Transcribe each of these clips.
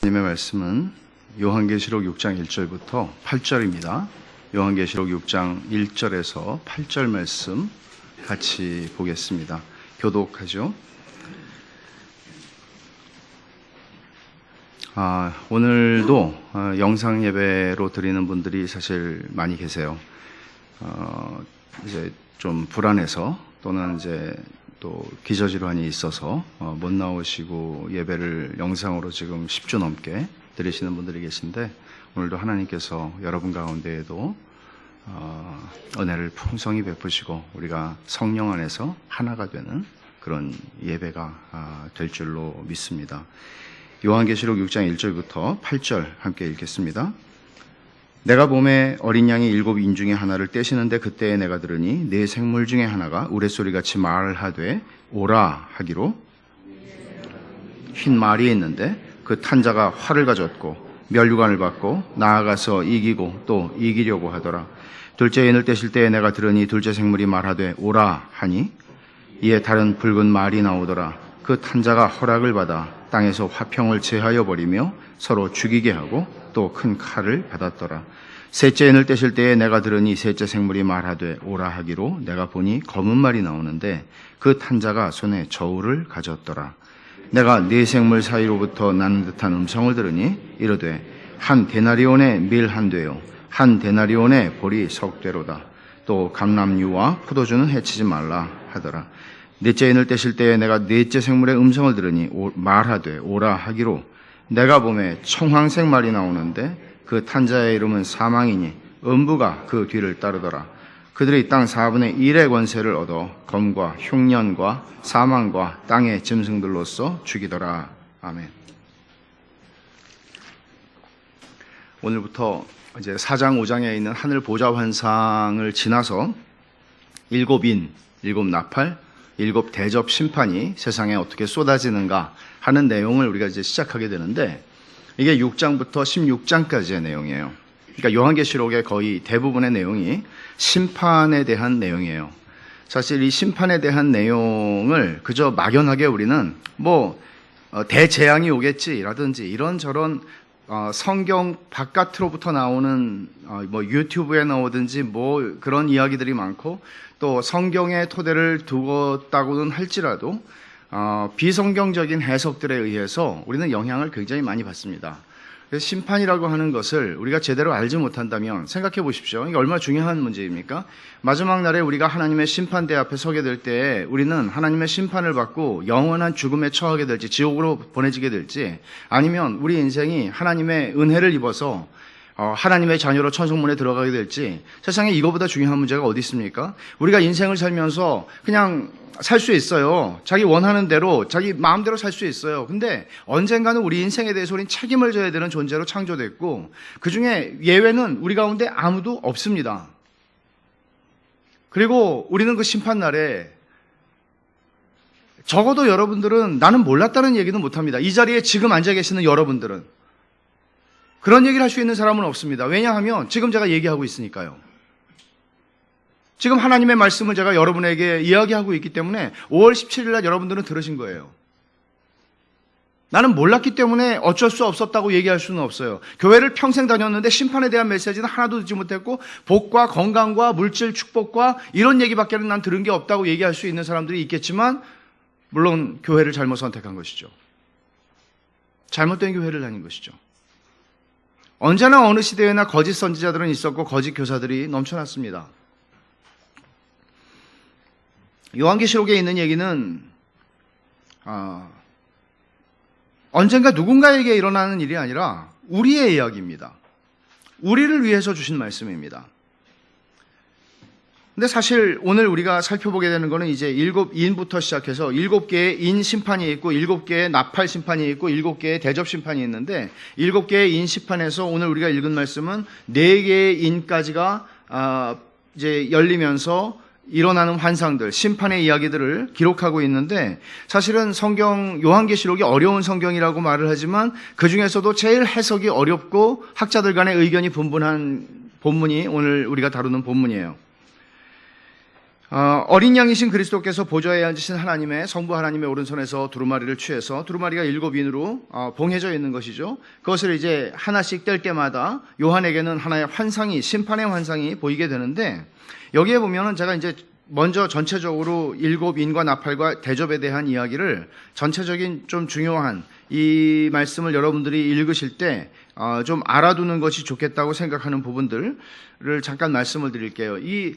하나님의 말씀은 요한계시록 6장 1절부터 8절입니다. 요한계시록 6장 1절에서 8절 말씀 같이 보겠습니다. 교독하죠. 오늘도 영상 예배로 드리는 분들이 사실 많이 계세요. 이제 좀 불안해서 또는 이제 또 기저질환이 있어서 못 나오시고 예배를 영상으로 지금 10주 넘게 드리시는 분들이 계신데, 오늘도 하나님께서 여러분 가운데에도 은혜를 풍성히 베푸시고 우리가 성령 안에서 하나가 되는 그런 예배가 될 줄로 믿습니다. 요한계시록 6장 1절부터 8절 함께 읽겠습니다. 내가 봄에 어린 양이 7 인 중에 하나를 떼시는데 그때에 내가 들으니 네 생물 중에 하나가 우레소리같이 말하되 오라 하기로, 흰 말이 있는데 그 탄자가 활을 가졌고 면류관을 받고 나아가서 이기고 또 이기려고 하더라. 둘째 인을 떼실 때에 내가 들으니 둘째 생물이 말하되 오라 하니 이에 다른 붉은 말이 나오더라. 그 탄자가 허락을 받아 땅에서 화평을 제하여 버리며 서로 죽이게 하고 또 큰 칼을 받았더라. 셋째 인을 떼실 때에 내가 들으니 셋째 생물이 말하되 오라 하기로, 내가 보니 검은 말이 나오는데 그 탄자가 손에 저울을 가졌더라. 내가 네 생물 사이로부터 나는 듯한 음성을 들으니 이르되 한 데나리온의 밀 한 되요 한 데나리온의 보리 석 되로다. 또 감람류와 포도주는 해치지 말라 하더라. 넷째 인을 떼실 때에 내가 넷째 생물의 음성을 들으니 말하되 오라 하기로, 내가 봄에 청황색 말이 나오는데 그 탄자의 이름은 사망이니 음부가 그 뒤를 따르더라. 그들이 땅 4분의 1의 권세를 얻어 검과 흉년과 사망과 땅의 짐승들로서 죽이더라. 아멘. 오늘부터 이제 4장 5장에 있는 하늘 보좌 환상을 지나서 7인, 7나팔, 7 대접 심판이 세상에 어떻게 쏟아지는가 하는 내용을 우리가 이제 시작하게 되는데, 이게 6장부터 16장까지의 내용이에요. 그러니까 요한계시록의 거의 대부분의 내용이 심판에 대한 내용이에요. 사실 이 심판에 대한 내용을 그저 막연하게 우리는 대재앙이 오겠지라든지 이런저런 성경 바깥으로부터 나오는 유튜브에 나오든지 그런 이야기들이 많고, 또 성경의 토대를 두었다고는 할지라도 비성경적인 해석들에 의해서 우리는 영향을 굉장히 많이 받습니다. 그래서 심판이라고 하는 것을 우리가 제대로 알지 못한다면 생각해 보십시오. 이게 얼마나 중요한 문제입니까? 마지막 날에 우리가 하나님의 심판대 앞에 서게 될 때 우리는 하나님의 심판을 받고 영원한 죽음에 처하게 될지, 지옥으로 보내지게 될지, 아니면 우리 인생이 하나님의 은혜를 입어서 하나님의 자녀로 천성문에 들어가게 될지, 세상에 이거보다 중요한 문제가 어디 있습니까? 우리가 인생을 살면서 그냥 살 수 있어요. 자기 원하는 대로, 자기 마음대로 살 수 있어요. 근데 언젠가는 우리 인생에 대해서 우리는 책임을 져야 되는 존재로 창조됐고, 그 중에 예외는 우리 가운데 아무도 없습니다. 그리고 우리는 그 심판날에 적어도 여러분들은 나는 몰랐다는 얘기는 못합니다. 이 자리에 지금 앉아 계시는 여러분들은 그런 얘기를 할 수 있는 사람은 없습니다. 왜냐하면 지금 제가 얘기하고 있으니까요. 지금 하나님의 말씀을 제가 여러분에게 이야기하고 있기 때문에 5월 17일 날 여러분들은 들으신 거예요. 나는 몰랐기 때문에 어쩔 수 없었다고 얘기할 수는 없어요. 교회를 평생 다녔는데 심판에 대한 메시지는 하나도 듣지 못했고, 복과 건강과 물질 축복과 이런 얘기밖에는 난 들은 게 없다고 얘기할 수 있는 사람들이 있겠지만, 물론 교회를 잘못 선택한 것이죠. 잘못된 교회를 다닌 것이죠. 언제나 어느 시대에나 거짓 선지자들은 있었고 거짓 교사들이 넘쳐났습니다. 요한계시록에 있는 얘기는 언젠가 누군가에게 일어나는 일이 아니라 우리의 이야기입니다. 우리를 위해서 주신 말씀입니다. 근데 사실 오늘 우리가 살펴보게 되는 거는 이제 7인부터 시작해서 7개의 인 심판이 있고 7개의 나팔 심판이 있고 7개의 대접 심판이 있는데, 7개의 인 심판에서 오늘 우리가 읽은 말씀은 4개의 인까지가 이제 열리면서 일어나는 환상들, 심판의 이야기들을 기록하고 있는데, 사실은 성경 요한계시록이 어려운 성경이라고 말을 하지만 그 중에서도 제일 해석이 어렵고 학자들 간의 의견이 분분한 본문이 오늘 우리가 다루는 본문이에요. 어린 양이신 그리스도께서 보좌에 앉으신 하나님의 성부 하나님의 오른손에서 두루마리를 취해서 두루마리가 7인으로 봉해져 있는 것이죠. 그것을 이제 하나씩 뗄 때마다 요한에게는 하나의 환상이, 심판의 환상이 보이게 되는데, 여기에 보면은 제가 이제 먼저 전체적으로 7인과 나팔과 대접에 대한 이야기를, 전체적인 좀 중요한 이 말씀을 여러분들이 읽으실 때 좀 알아두는 것이 좋겠다고 생각하는 부분들을 잠깐 말씀을 드릴게요. 이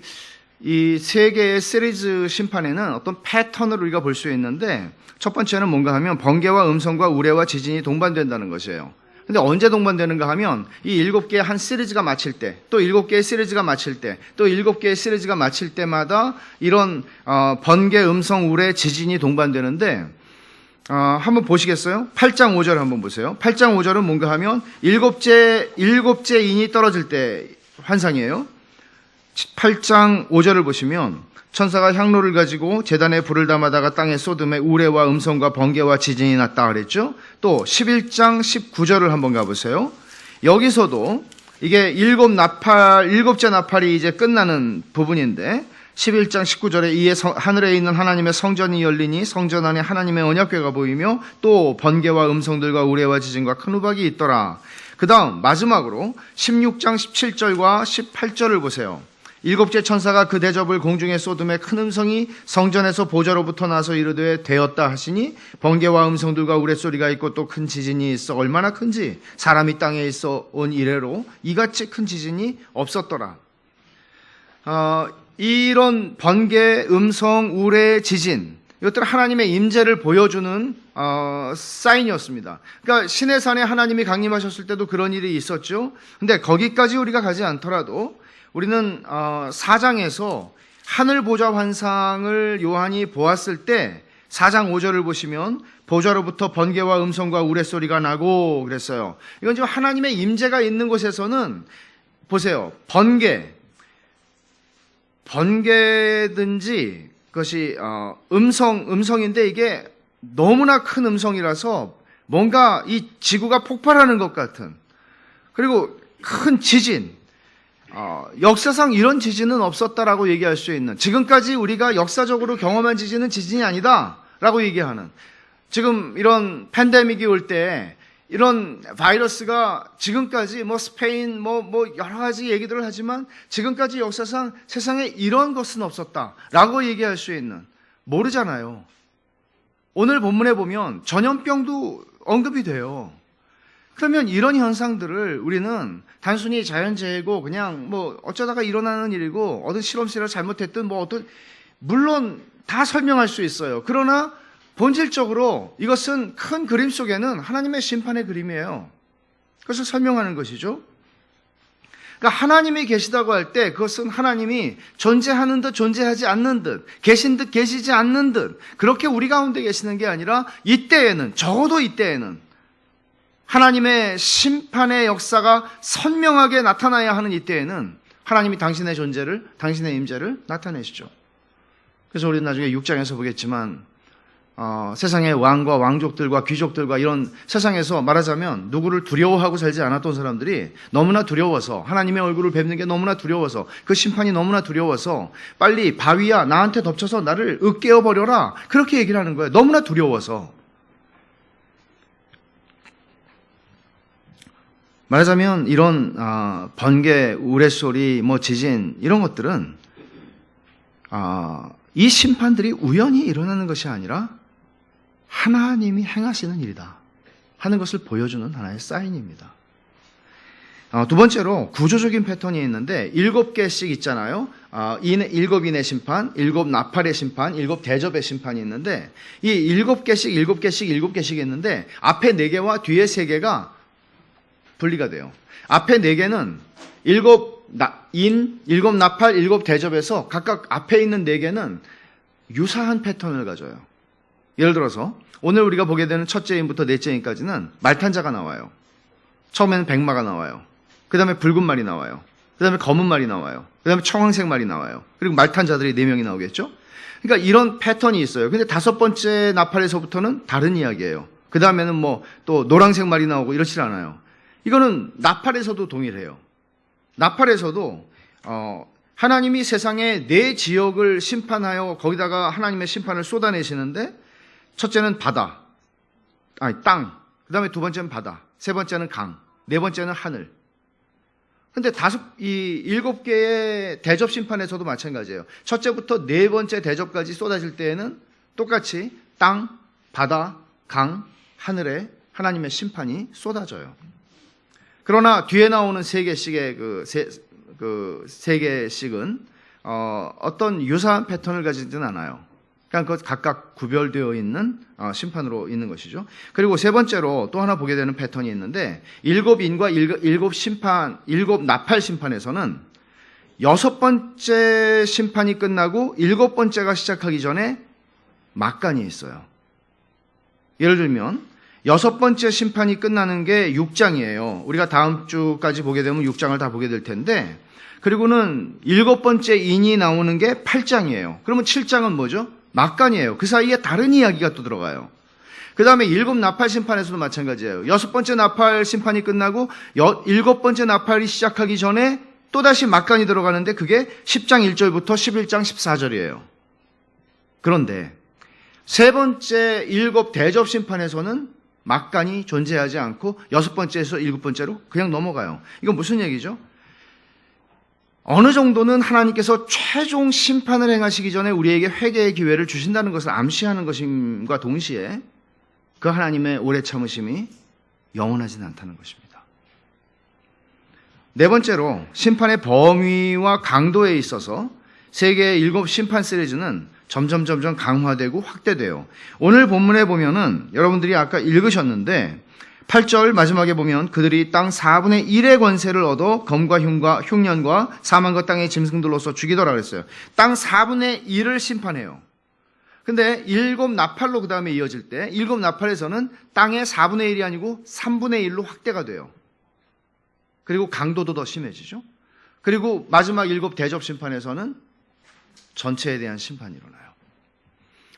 세 개의 시리즈 심판에는 어떤 패턴을 우리가 볼 수 있는데, 첫 번째는 뭔가 하면 번개와 음성과 우레와 지진이 동반된다는 것이에요. 근데 언제 동반되는가 하면 이 7개의 한 시리즈가 마칠 때, 또 7개의 시리즈가 마칠 때, 또 7개의 시리즈가 마칠 때마다 이런 번개, 음성, 우레, 지진이 동반되는데, 한번 보시겠어요? 8장 5절 한번 보세요. 8장 5절은 뭔가 하면 일곱째 인이 떨어질 때 환상이에요. 8장 5절을 보시면 천사가 향로를 가지고 제단에 불을 담아다가 땅에 쏟음에 우레와 음성과 번개와 지진이 났다 그랬죠. 또 11장 19절을 한번 가보세요. 여기서도 이게 7째 나팔이 이제 끝나는 부분인데, 11장 19절에 이에 하늘에 있는 하나님의 성전이 열리니 성전 안에 하나님의 언약궤가 보이며 또 번개와 음성들과 우레와 지진과 큰 우박이 있더라. 그 다음 마지막으로 16장 17절과 18절을 보세요. 7째 천사가 그 대접을 공중에 쏟음에 큰 음성이 성전에서 보좌로부터 나서 이르되 되었다 하시니 번개와 음성들과 우레소리가 있고 또 큰 지진이 있어 얼마나 큰지 사람이 땅에 있어 온 이래로 이같이 큰 지진이 없었더라. 이런 번개, 음성, 우레, 지진, 이것들은 하나님의 임재를 보여주는 사인이었습니다. 그러니까 시내산에 하나님이 강림하셨을 때도 그런 일이 있었죠. 근데 거기까지 우리가 가지 않더라도 우리는 4장에서 하늘 보좌 환상을 요한이 보았을 때 4장 5절을 보시면 보좌로부터 번개와 음성과 우레소리가 나고 그랬어요. 이건 지금 하나님의 임재가 있는 곳에서는 보세요. 번개든지 그것이 음성인데 이게 너무나 큰 음성이라서 뭔가 이 지구가 폭발하는 것 같은, 그리고 큰 지진, 역사상 이런 지진은 없었다라고 얘기할 수 있는, 지금까지 우리가 역사적으로 경험한 지진은 지진이 아니다라고 얘기하는, 지금 이런 팬데믹이 올 때 이런 바이러스가 지금까지 스페인 여러 가지 얘기들을 하지만 지금까지 역사상 세상에 이런 것은 없었다라고 얘기할 수 있는, 모르잖아요. 오늘 본문에 보면 전염병도 언급이 돼요. 그러면 이런 현상들을 우리는 단순히 자연재해고 그냥 어쩌다가 일어나는 일이고 어떤 실험실을 잘못했든 물론 다 설명할 수 있어요. 그러나 본질적으로 이것은 큰 그림 속에는 하나님의 심판의 그림이에요. 그것을 설명하는 것이죠. 그러니까 하나님이 계시다고 할 때 그것은 하나님이 존재하는 듯 존재하지 않는 듯, 계신 듯 계시지 않는 듯, 그렇게 우리 가운데 계시는 게 아니라 이때에는, 적어도 이때에는 하나님의 심판의 역사가 선명하게 나타나야 하는 이때에는 하나님이 당신의 존재를, 당신의 임재를 나타내시죠. 그래서 우리는 나중에 6장에서 보겠지만 세상의 왕과 왕족들과 귀족들과 이런 세상에서 말하자면 누구를 두려워하고 살지 않았던 사람들이 너무나 두려워서, 하나님의 얼굴을 뵙는 게 너무나 두려워서, 그 심판이 너무나 두려워서 빨리 바위야 나한테 덮쳐서 나를 으깨어버려라, 그렇게 얘기를 하는 거예요. 너무나 두려워서. 말하자면 이런 번개, 우레소리, 지진 이런 것들은 이 심판들이 우연히 일어나는 것이 아니라 하나님이 행하시는 일이다 하는 것을 보여주는 하나의 사인입니다. 두 번째로 구조적인 패턴이 있는데 7개씩 있잖아요. 7인의 심판, 7 나팔의 심판, 7 대접의 심판이 있는데 이 7개씩 있는데 앞에 4개와 뒤에 3개가 분리가 돼요. 앞에 4개는 7 나팔, 7 대접에서 각각 앞에 있는 4개는 유사한 패턴을 가져요. 예를 들어서 오늘 우리가 보게 되는 첫째 인부터 넷째 인까지는 말탄자가 나와요. 처음에는 백마가 나와요. 그 다음에 붉은 말이 나와요. 그 다음에 검은 말이 나와요. 그 다음에 청황색 말이 나와요. 그리고 말탄자들이 4명이 나오겠죠? 그러니까 이런 패턴이 있어요. 근데 5번째 나팔에서부터는 다른 이야기예요. 그 다음에는 또 노란색 말이 나오고 이렇지 않아요. 이거는 나팔에서도 동일해요. 나팔에서도 하나님이 세상의 네 지역을 심판하여 거기다가 하나님의 심판을 쏟아내시는데, 첫째는 땅, 그 다음에 두 번째는 바다, 세 번째는 강, 네 번째는 하늘. 근데 일곱 개의 대접 심판에서도 마찬가지예요. 첫째부터 네 번째 대접까지 쏟아질 때에는 똑같이 땅, 바다, 강, 하늘에 하나님의 심판이 쏟아져요. 그러나 뒤에 나오는 세 개씩의 세 개씩은 어떤 유사한 패턴을 가지지는 않아요. 그냥 그것 각각 구별되어 있는 심판으로 있는 것이죠. 그리고 세 번째로 또 하나 보게 되는 패턴이 있는데, 일곱 인과 일곱 나팔 심판에서는 여섯 번째 심판이 끝나고 일곱 번째가 시작하기 전에 막간이 있어요. 예를 들면 여섯 번째 심판이 끝나는 게 6장이에요. 우리가 다음 주까지 보게 되면 6장을 다 보게 될 텐데, 그리고는 일곱 번째 인이 나오는 게 8장이에요. 그러면 7장은 뭐죠? 막간이에요. 그 사이에 다른 이야기가 또 들어가요. 그 다음에 일곱 나팔 심판에서도 마찬가지예요. 여섯 번째 나팔 심판이 끝나고 일곱 번째 나팔이 시작하기 전에 또다시 막간이 들어가는데 그게 10장 1절부터 11장 14절이에요. 그런데 세 번째 일곱 대접 심판에서는 막간이 존재하지 않고 여섯 번째에서 일곱 번째로 그냥 넘어가요. 이건 무슨 얘기죠? 어느 정도는 하나님께서 최종 심판을 행하시기 전에 우리에게 회개의 기회를 주신다는 것을 암시하는 것임과 동시에 그 하나님의 오래 참으심이 영원하지는 않다는 것입니다. 네 번째로 심판의 범위와 강도에 있어서 세계의 일곱 심판 시리즈는 점점 강화되고 확대돼요. 오늘 본문에 보면은 여러분들이 아까 읽으셨는데 8절 마지막에 보면 그들이 땅 4분의 1의 권세를 얻어 검과 흉년과 사망과 땅의 짐승들로서 죽이더라 그랬어요. 땅 4분의 1을 심판해요. 근데 일곱 나팔로 그 다음에 이어질 때 일곱 나팔에서는 땅의 4분의 1이 아니고 3분의 1로 확대가 돼요. 그리고 강도도 더 심해지죠. 그리고 마지막 일곱 대접 심판에서는 전체에 대한 심판이 일어나요.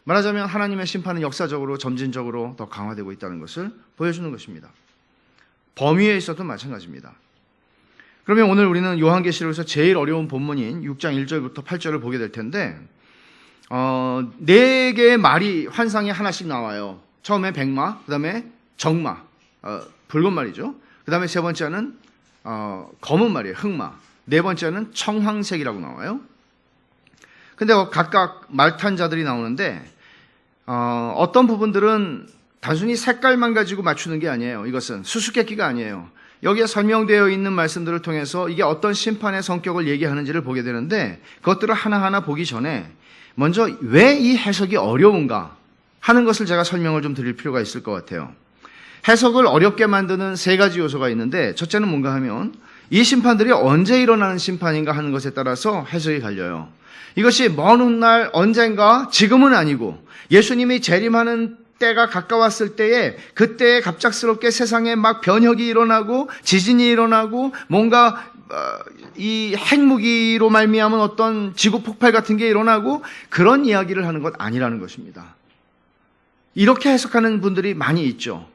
말하자면 하나님의 심판은 역사적으로 점진적으로 더 강화되고 있다는 것을 보여주는 것입니다. 범위에 있어도 마찬가지입니다. 그러면 오늘 우리는 요한계시록에서 제일 어려운 본문인 6장 1절부터 8절을 보게 될 텐데, 네 개의 말이 환상에 하나씩 나와요. 처음에 백마, 그 다음에 정마, 붉은 말이죠. 그 다음에 세 번째는 검은 말이에요, 흑마. 네 번째는 청황색이라고 나와요. 근데 각각 말탄자들이 나오는데 어떤 부분들은 단순히 색깔만 가지고 맞추는 게 아니에요. 이것은 수수께끼가 아니에요. 여기에 설명되어 있는 말씀들을 통해서 이게 어떤 심판의 성격을 얘기하는지를 보게 되는데, 그것들을 하나하나 보기 전에 먼저 왜 이 해석이 어려운가 하는 것을 제가 설명을 좀 드릴 필요가 있을 것 같아요. 해석을 어렵게 만드는 세 가지 요소가 있는데, 첫째는 뭔가 하면 이 심판들이 언제 일어나는 심판인가 하는 것에 따라서 해석이 갈려요. 이것이 먼 훗날 언젠가, 지금은 아니고 예수님이 재림하는 때가 가까웠을 때에, 그때에 갑작스럽게 세상에 막 변혁이 일어나고 지진이 일어나고 뭔가 이 핵무기로 말미암은 어떤 지구 폭발 같은 게 일어나고 그런 이야기를 하는 것 아니라는 것입니다. 이렇게 해석하는 분들이 많이 있죠.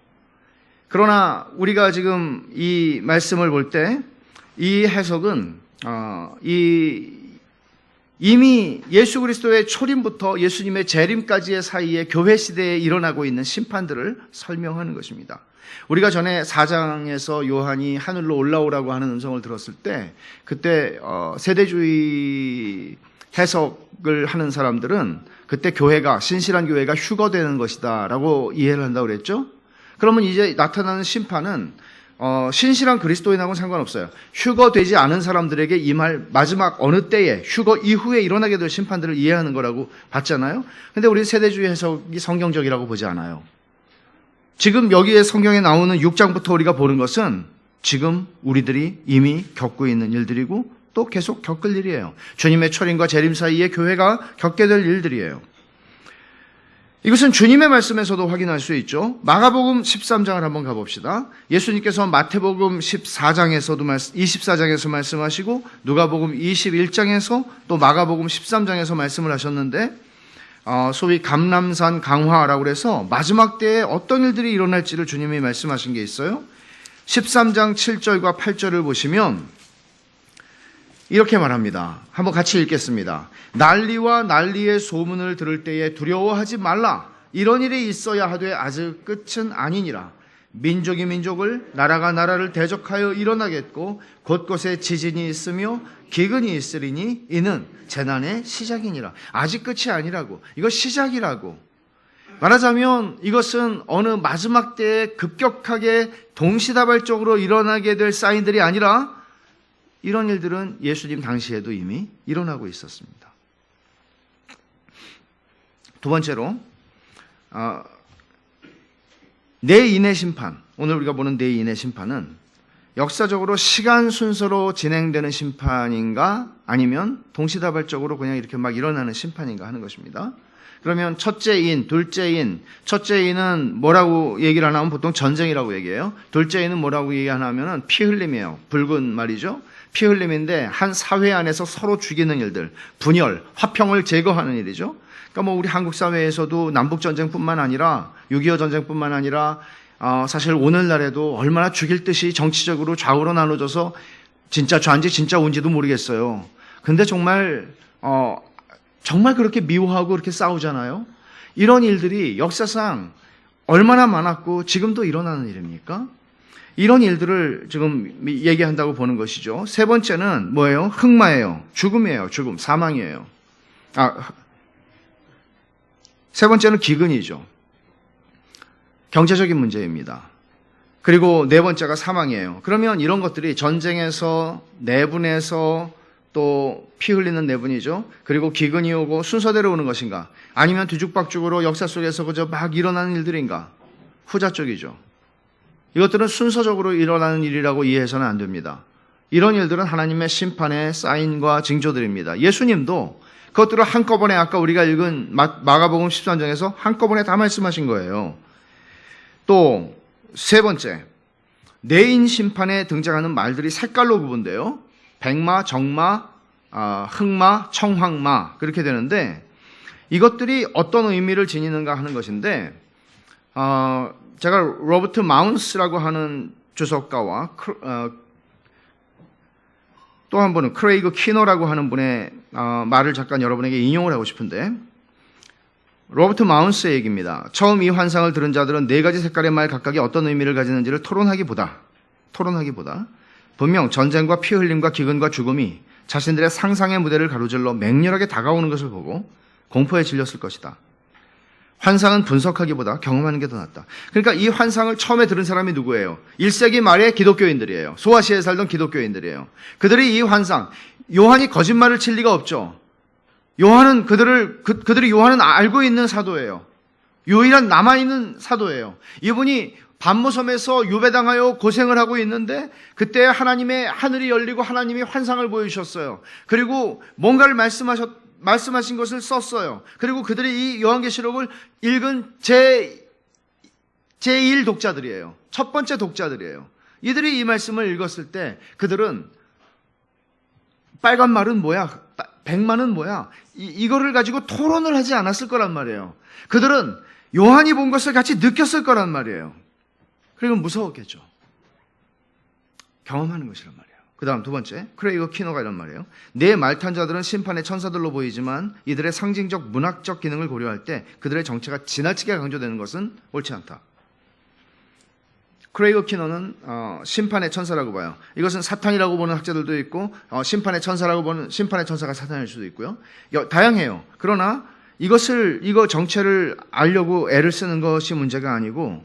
그러나 우리가 지금 이 말씀을 볼 때 이 해석은 이미 예수 그리스도의 초림부터 예수님의 재림까지의 사이에 교회 시대에 일어나고 있는 심판들을 설명하는 것입니다. 우리가 전에 4장에서 요한이 하늘로 올라오라고 하는 음성을 들었을 때, 그때 세대주의 해석을 하는 사람들은 그때 교회가, 신실한 교회가 휴거되는 것이다 라고 이해를 한다고 그랬죠. 그러면 이제 나타나는 심판은 신실한 그리스도인하고는 상관없어요. 휴거되지 않은 사람들에게 임할 마지막 어느 때에, 휴거 이후에 일어나게 될 심판들을 이해하는 거라고 봤잖아요. 근데 우리 세대주의 해석이 성경적이라고 보지 않아요. 지금 여기에 성경에 나오는 6장부터 우리가 보는 것은 지금 우리들이 이미 겪고 있는 일들이고 또 계속 겪을 일이에요. 주님의 초림과 재림 사이에 교회가 겪게 될 일들이에요. 이것은 주님의 말씀에서도 확인할 수 있죠. 마가복음 13장을 한번 가봅시다. 예수님께서 마태복음 24장에서 말씀하시고, 누가복음 21장에서 또 마가복음 13장에서 말씀을 하셨는데, 소위 감람산 강화라고 해서 마지막 때에 어떤 일들이 일어날지를 주님이 말씀하신 게 있어요. 13장 7절과 8절을 보시면 이렇게 말합니다. 한번 같이 읽겠습니다. 난리와 난리의 소문을 들을 때에 두려워하지 말라. 이런 일이 있어야 하되 아직 끝은 아니니라. 민족이 민족을, 나라가 나라를 대적하여 일어나겠고 곳곳에 지진이 있으며 기근이 있으리니 이는 재난의 시작이니라. 아직 끝이 아니라고. 이거 시작이라고. 말하자면 이것은 어느 마지막 때에 급격하게 동시다발적으로 일어나게 될 사인들이 아니라 이런 일들은 예수님 당시에도 이미 일어나고 있었습니다. 두 번째로 내인의 심판, 오늘 우리가 보는 내인의 심판은 역사적으로 시간 순서로 진행되는 심판인가 아니면 동시다발적으로 그냥 이렇게 막 일어나는 심판인가 하는 것입니다. 그러면 첫째인, 둘째인, 첫째인은 뭐라고 얘기를 하냐면 보통 전쟁이라고 얘기해요. 둘째인은 뭐라고 얘기하냐면 피 흘림이에요. 붉은 말이죠. 피 흘림인데 한 사회 안에서 서로 죽이는 일들, 분열, 화평을 제거하는 일이죠. 그러니까 뭐 우리 한국 사회에서도 남북 전쟁뿐만 아니라 6.25 전쟁뿐만 아니라 사실 오늘날에도 얼마나 죽일 듯이 정치적으로 좌우로 나눠져서 진짜 좌인지 진짜 우인지도 모르겠어요. 근데 정말 그렇게 미워하고 그렇게 싸우잖아요. 이런 일들이 역사상 얼마나 많았고 지금도 일어나는 일입니까? 이런 일들을 지금 얘기한다고 보는 것이죠. 세 번째는 뭐예요? 흑마예요. 죽음이에요. 죽음, 사망이에요. 세 번째는 기근이죠. 경제적인 문제입니다. 그리고 네 번째가 사망이에요. 그러면 이런 것들이 전쟁에서, 내분에서 또 피 흘리는 내분이죠. 그리고 기근이 오고 순서대로 오는 것인가? 아니면 뒤죽박죽으로 역사 속에서 그저 막 일어나는 일들인가? 후자 쪽이죠. 이것들은 순서적으로 일어나는 일이라고 이해해서는 안 됩니다. 이런 일들은 하나님의 심판의 사인과 징조들입니다. 예수님도 그것들을 한꺼번에 아까 우리가 읽은 마가복음 13장에서 한꺼번에 다 말씀하신 거예요. 또 세 번째, 내인 심판에 등장하는 말들이 색깔로 구분돼요. 백마, 정마, 흑마, 청황마 그렇게 되는데 이것들이 어떤 의미를 지니는가 하는 것인데 제가 로버트 마운스라고 하는 주석가와 또 한 분은 크레이그 키너라고 하는 분의 말을 잠깐 여러분에게 인용을 하고 싶은데 로버트 마운스의 얘기입니다. 처음 이 환상을 들은 자들은 네 가지 색깔의 말 각각이 어떤 의미를 가지는지를 토론하기보다 분명 전쟁과 피 흘림과 기근과 죽음이 자신들의 상상의 무대를 가로질러 맹렬하게 다가오는 것을 보고 공포에 질렸을 것이다. 환상은 분석하기보다 경험하는 게 더 낫다. 그러니까 이 환상을 처음에 들은 사람이 누구예요? 1세기 말의 기독교인들이에요. 소아시아에 살던 기독교인들이에요. 그들이 이 환상, 요한이 거짓말을 칠 리가 없죠. 요한은 그들이 요한은 알고 있는 사도예요. 유일한 남아있는 사도예요. 이분이 반모섬에서 유배당하여 고생을 하고 있는데 그때 하나님의 하늘이 열리고 하나님이 환상을 보여주셨어요. 그리고 뭔가를 말씀하신 것을 썼어요. 그리고 그들이 이 요한계시록을 읽은 제1 독자들이에요. 첫 번째 독자들이에요. 이들이 이 말씀을 읽었을 때 그들은 빨간 말은 뭐야? 백마는 뭐야? 이거를 가지고 토론을 하지 않았을 거란 말이에요. 그들은 요한이 본 것을 같이 느꼈을 거란 말이에요. 그리고 무서웠겠죠. 경험하는 것이란 말이에요. 그 다음 두 번째, 크레이거 키너가 이런 말이에요. 네 말탄 자들은 심판의 천사들로 보이지만 이들의 상징적 문학적 기능을 고려할 때 그들의 정체가 지나치게 강조되는 것은 옳지 않다. 크레이거 키너는 심판의 천사라고 봐요. 이것은 사탄이라고 보는 학자들도 있고 심판의 천사라고 보는 심판의 천사가 사탄일 수도 있고요. 다양해요. 그러나 이거 정체를 알려고 애를 쓰는 것이 문제가 아니고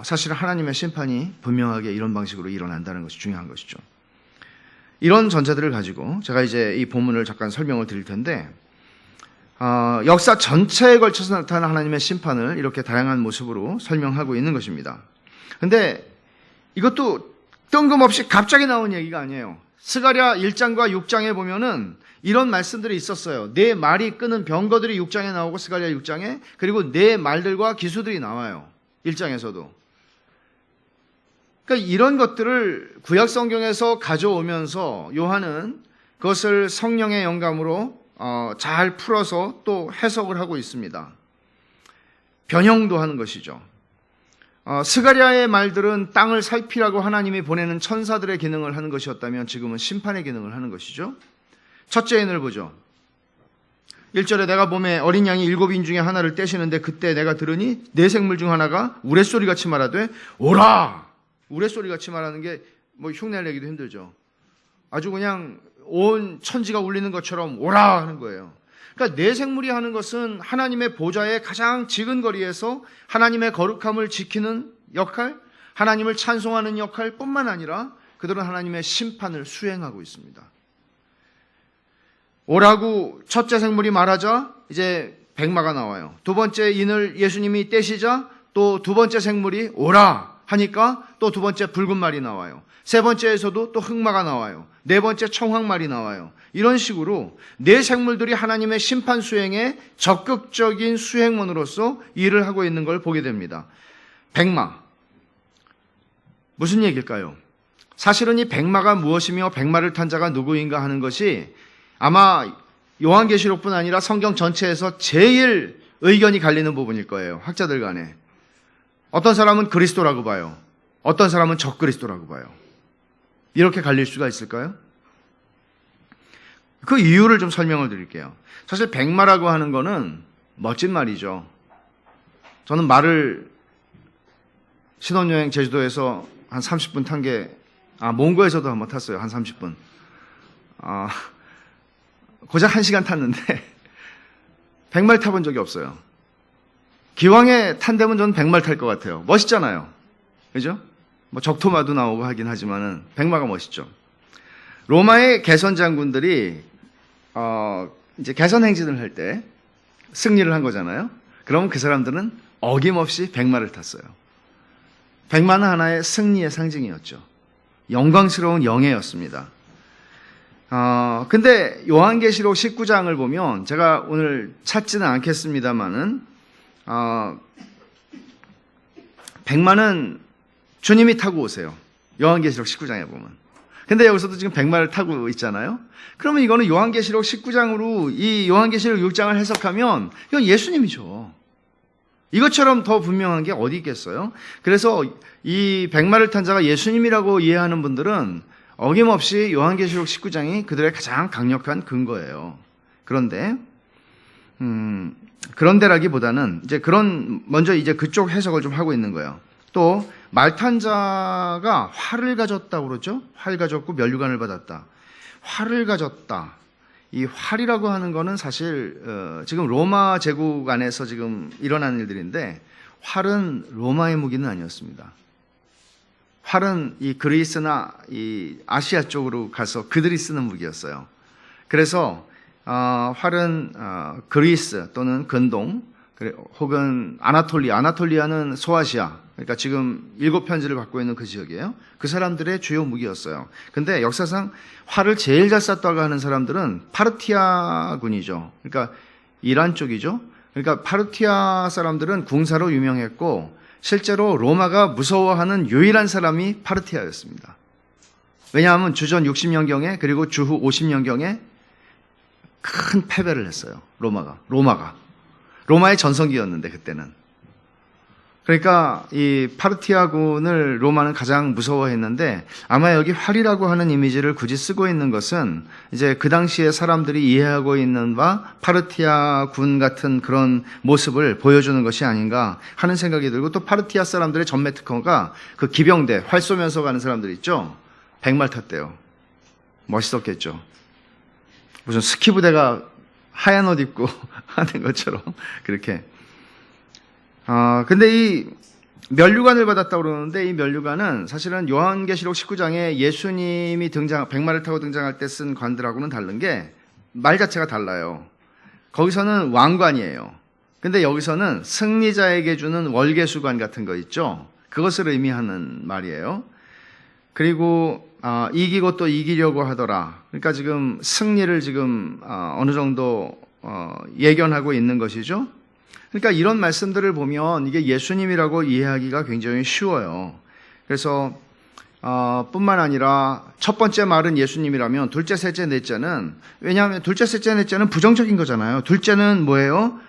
사실은 하나님의 심판이 분명하게 이런 방식으로 일어난다는 것이 중요한 것이죠. 이런 전제들을 가지고 제가 이제 이 본문을 잠깐 설명을 드릴 텐데 역사 전체에 걸쳐서 나타나는 하나님의 심판을 이렇게 다양한 모습으로 설명하고 있는 것입니다. 근데 이것도 뜬금없이 갑자기 나온 얘기가 아니에요. 스가랴 1장과 6장에 보면은 이런 말씀들이 있었어요. 네 말이 끄는 병거들이 6장에 나오고 스가랴 6장에 그리고 네 말들과 기수들이 나와요. 1장에서도. 그러니까 이런 것들을 구약 성경에서 가져오면서 요한은 그것을 성령의 영감으로 잘 풀어서 또 해석을 하고 있습니다. 변형도 하는 것이죠. 스가랴의 말들은 땅을 살피라고 하나님이 보내는 천사들의 기능을 하는 것이었다면 지금은 심판의 기능을 하는 것이죠. 첫째 인을 보죠. 1절에 내가 몸에 어린 양이 7인 중에 하나를 떼시는데 그때 내가 들으니 네 생물 중 하나가 우레소리같이 말하되 오라! 우레소리같이 말하는 게 뭐 흉내 내기도 힘들죠. 아주 그냥 온 천지가 울리는 것처럼 오라 하는 거예요. 그러니까 네 생물이 하는 것은 하나님의 보좌의 가장 지근 거리에서 하나님의 거룩함을 지키는 역할, 하나님을 찬송하는 역할뿐만 아니라 그들은 하나님의 심판을 수행하고 있습니다. 오라고 첫째 생물이 말하자 이제 백마가 나와요. 두 번째 인을 예수님이 떼시자 또 두 번째 생물이 오라 하니까 또 두 번째 붉은 말이 나와요. 세 번째에서도 또 흑마가 나와요. 네 번째 청황말이 나와요. 이런 식으로 네 생물들이 하나님의 심판 수행에 적극적인 수행원으로서 일을 하고 있는 걸 보게 됩니다. 백마. 무슨 얘기일까요? 사실은 이 백마가 무엇이며 백마를 탄 자가 누구인가 하는 것이 아마 요한계시록뿐 아니라 성경 전체에서 제일 의견이 갈리는 부분일 거예요. 학자들 간에. 어떤 사람은 그리스도라고 봐요. 어떤 사람은 적그리스도라고 봐요. 이렇게 갈릴 수가 있을까요? 그 이유를 좀 설명을 드릴게요. 사실 백마라고 하는 거는 멋진 말이죠. 저는 말을 신혼여행 제주도에서 한 30분 탄 게, 몽고에서도 한번 탔어요. 한 30분. 고작 1시간 탔는데 백말 타본 적이 없어요. 기왕에 탄다면 저는 백말 탈 것 같아요. 멋있잖아요. 그죠? 뭐 적토마도 나오고 하긴 하지만은 백마가 멋있죠. 로마의 개선 장군들이 이제 개선 행진을 할 때 승리를 한 거잖아요. 그러면 그 사람들은 어김없이 백마를 탔어요. 백마는 하나의 승리의 상징이었죠. 영광스러운 영예였습니다. 근데 요한계시록 19장을 보면 제가 오늘 찾지는 않겠습니다만은 백마는 주님이 타고 오세요. 요한계시록 19장에 보면. 근데 여기서도 지금 백마를 타고 있잖아요. 그러면 이거는 요한계시록 19장으로 이 요한계시록 6장을 해석하면 이건 예수님이죠. 이것처럼 더 분명한 게 어디 있겠어요? 그래서 이 백마를 탄 자가 예수님이라고 이해하는 분들은 어김없이 요한계시록 19장이 그들의 가장 강력한 근거예요. 그런데라기보다는 먼저 이제 그쪽 해석을 좀 하고 있는 거예요. 또 말 탄 자가 활을 가졌다고 그러죠. 활 가졌고 면류관을 받았다. 활을 가졌다. 이 활이라고 하는 거는 사실 지금 로마 제국 안에서 지금 일어나는 일들인데 활은 로마의 무기는 아니었습니다. 활은 이 그리스나 이 아시아 쪽으로 가서 그들이 쓰는 무기였어요. 그래서 활은 그리스 또는 근동 혹은 아나톨리아는 소아시아, 그러니까 지금 7편지를 받고 있는 그 지역이에요. 그 사람들의 주요 무기였어요. 근데 역사상 활을 제일 잘 쐈다고 하는 사람들은 파르티아군이죠. 그러니까 이란 쪽이죠. 그러니까 파르티아 사람들은 궁사로 유명했고 실제로 로마가 무서워하는 유일한 사람이 파르티아였습니다. 왜냐하면 주전 60년경에 그리고 주후 50년경에 큰 패배를 했어요. 로마의 전성기였는데 그때는. 그러니까 이 파르티아군을 로마는 가장 무서워했는데 아마 여기 활이라고 하는 이미지를 굳이 쓰고 있는 것은 이제 그 당시에 사람들이 이해하고 있는 바 파르티아군 같은 그런 모습을 보여주는 것이 아닌가 하는 생각이 들고, 또 파르티아 사람들의 전매 특허가 그 기병대 활 쏘면서 가는 사람들 있죠. 백말 탔대요. 멋있었겠죠. 무슨 스키 부대가 하얀 옷 입고 하는 것처럼 그렇게. 근데 이 면류관을 받았다고 그러는데 이 면류관은 사실은 요한계시록 19장에 예수님이 백마를 타고 등장할 때 쓴 관들하고는 다른 게 말 자체가 달라요. 거기서는 왕관이에요. 근데 여기서는 승리자에게 주는 월계수관 같은 거 있죠. 그것을 의미하는 말이에요. 그리고 이기고 또 이기려고 하더라. 그러니까 지금 승리를 지금 어느 정도 예견하고 있는 것이죠. 그러니까 이런 말씀들을 보면 이게 예수님이라고 이해하기가 굉장히 쉬워요. 그래서 뿐만 아니라 첫 번째 말은 예수님이라면 둘째, 셋째, 넷째는, 왜냐하면 둘째, 셋째, 넷째는 부정적인 거잖아요. 둘째는 뭐예요?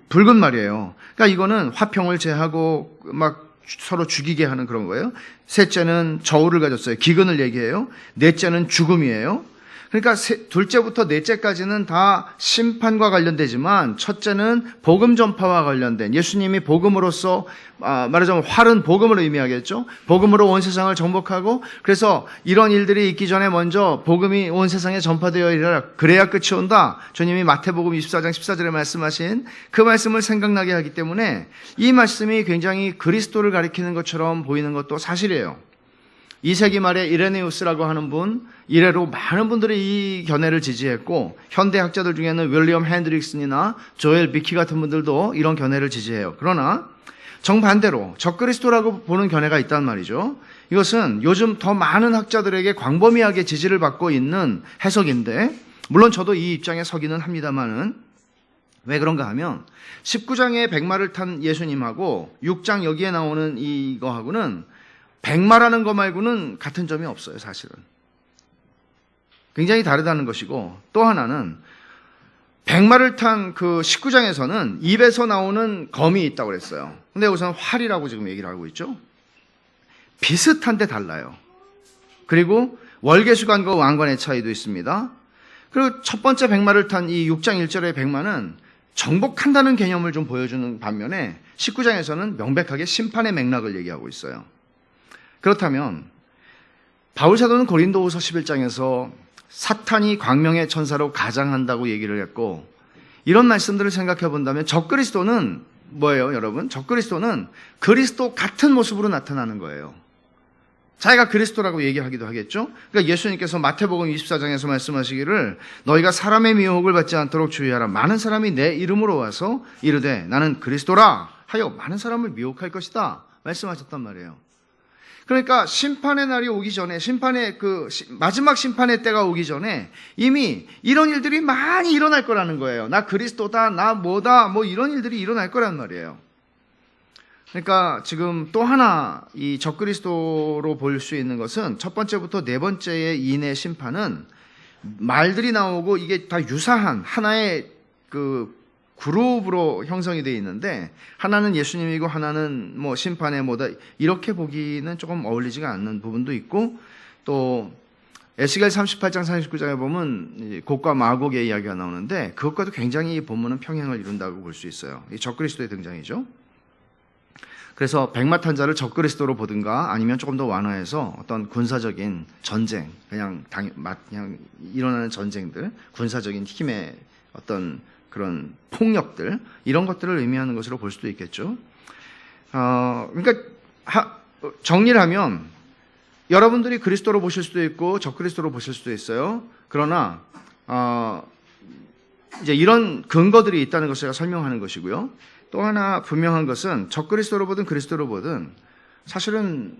붉은 말이에요. 그러니까 이거는 화평을 제하고 막 서로 죽이게 하는 그런 거예요. 셋째는 저울을 가졌어요. 기근을 얘기해요. 넷째는 죽음이에요. 그러니까 둘째부터 넷째까지는 다 심판과 관련되지만 첫째는 복음 전파와 관련된, 예수님이 복음으로써 말하자면 활은 복음을 의미하겠죠. 복음으로 온 세상을 정복하고, 그래서 이런 일들이 있기 전에 먼저 복음이 온 세상에 전파되어 이르라, 그래야 끝이 온다. 주님이 마태복음 24장 14절에 말씀하신 그 말씀을 생각나게 하기 때문에 이 말씀이 굉장히 그리스도를 가리키는 것처럼 보이는 것도 사실이에요. 2세기 말에 이레네우스라고 하는 분, 이래로 많은 분들이 이 견해를 지지했고, 현대 학자들 중에는 윌리엄 핸드릭슨이나 조엘 비키 같은 분들도 이런 견해를 지지해요. 그러나 정반대로 적그리스도라고 보는 견해가 있단 말이죠. 이것은 요즘 더 많은 학자들에게 광범위하게 지지를 받고 있는 해석인데, 물론 저도 이 입장에 서기는 합니다만은, 왜 그런가 하면 19장에 백마를 탄 예수님하고 6장 여기에 나오는 이거하고는 백마라는 거 말고는 같은 점이 없어요, 사실은. 굉장히 다르다는 것이고, 또 하나는 백마를 탄 그 19장에서는 입에서 나오는 검이 있다고 그랬어요. 근데 우선 활이라고 지금 얘기를 하고 있죠. 비슷한데 달라요. 그리고 월계수관과 왕관의 차이도 있습니다. 그리고 첫 번째 백마를 탄 이 6장 1절의 백마는 정복한다는 개념을 좀 보여주는 반면에 19장에서는 명백하게 심판의 맥락을 얘기하고 있어요. 그렇다면 바울 사도는 고린도후서 11장에서 사탄이 광명의 천사로 가장한다고 얘기를 했고, 이런 말씀들을 생각해 본다면 적그리스도는 뭐예요, 여러분? 적그리스도는 그리스도 같은 모습으로 나타나는 거예요. 자기가 그리스도라고 얘기하기도 하겠죠. 그러니까 예수님께서 마태복음 24장에서 말씀하시기를 너희가 사람의 미혹을 받지 않도록 주의하라. 많은 사람이 내 이름으로 와서 이르되 나는 그리스도라 하여 많은 사람을 미혹할 것이다 말씀하셨단 말이에요. 그러니까 심판의 날이 오기 전에, 마지막 심판의 때가 오기 전에 이미 이런 일들이 많이 일어날 거라는 거예요. 나 그리스도다, 나 뭐다, 뭐 이런 일들이 일어날 거란 말이에요. 그러니까 지금 또 하나 이 적그리스도로 볼 수 있는 것은 첫 번째부터 네 번째의 인의 심판은 말들이 나오고 이게 다 유사한 하나의 그 그룹으로 형성이 되어 있는데, 하나는 예수님이고 하나는 뭐 심판의 뭐다, 이렇게 보기는 조금 어울리지가 않는 부분도 있고, 또 에스겔 38장 39장에 보면 곡과 마곡의 이야기가 나오는데 그것과도 굉장히 이 본문은 평행을 이룬다고 볼 수 있어요. 이 적그리스도의 등장이죠. 그래서 백마 탄 자를 적그리스도로 보든가 아니면 조금 더 완화해서 어떤 군사적인 전쟁, 그냥 일어나는 전쟁들, 군사적인 힘의 어떤 그런 폭력들, 이런 것들을 의미하는 것으로 볼 수도 있겠죠. 그러니까 정리를 하면 여러분들이 그리스도로 보실 수도 있고 적그리스도로 보실 수도 있어요. 그러나 이제 이런 근거들이 있다는 것을 제가 설명하는 것이고요. 또 하나 분명한 것은 적그리스도로 보든 그리스도로 보든 사실은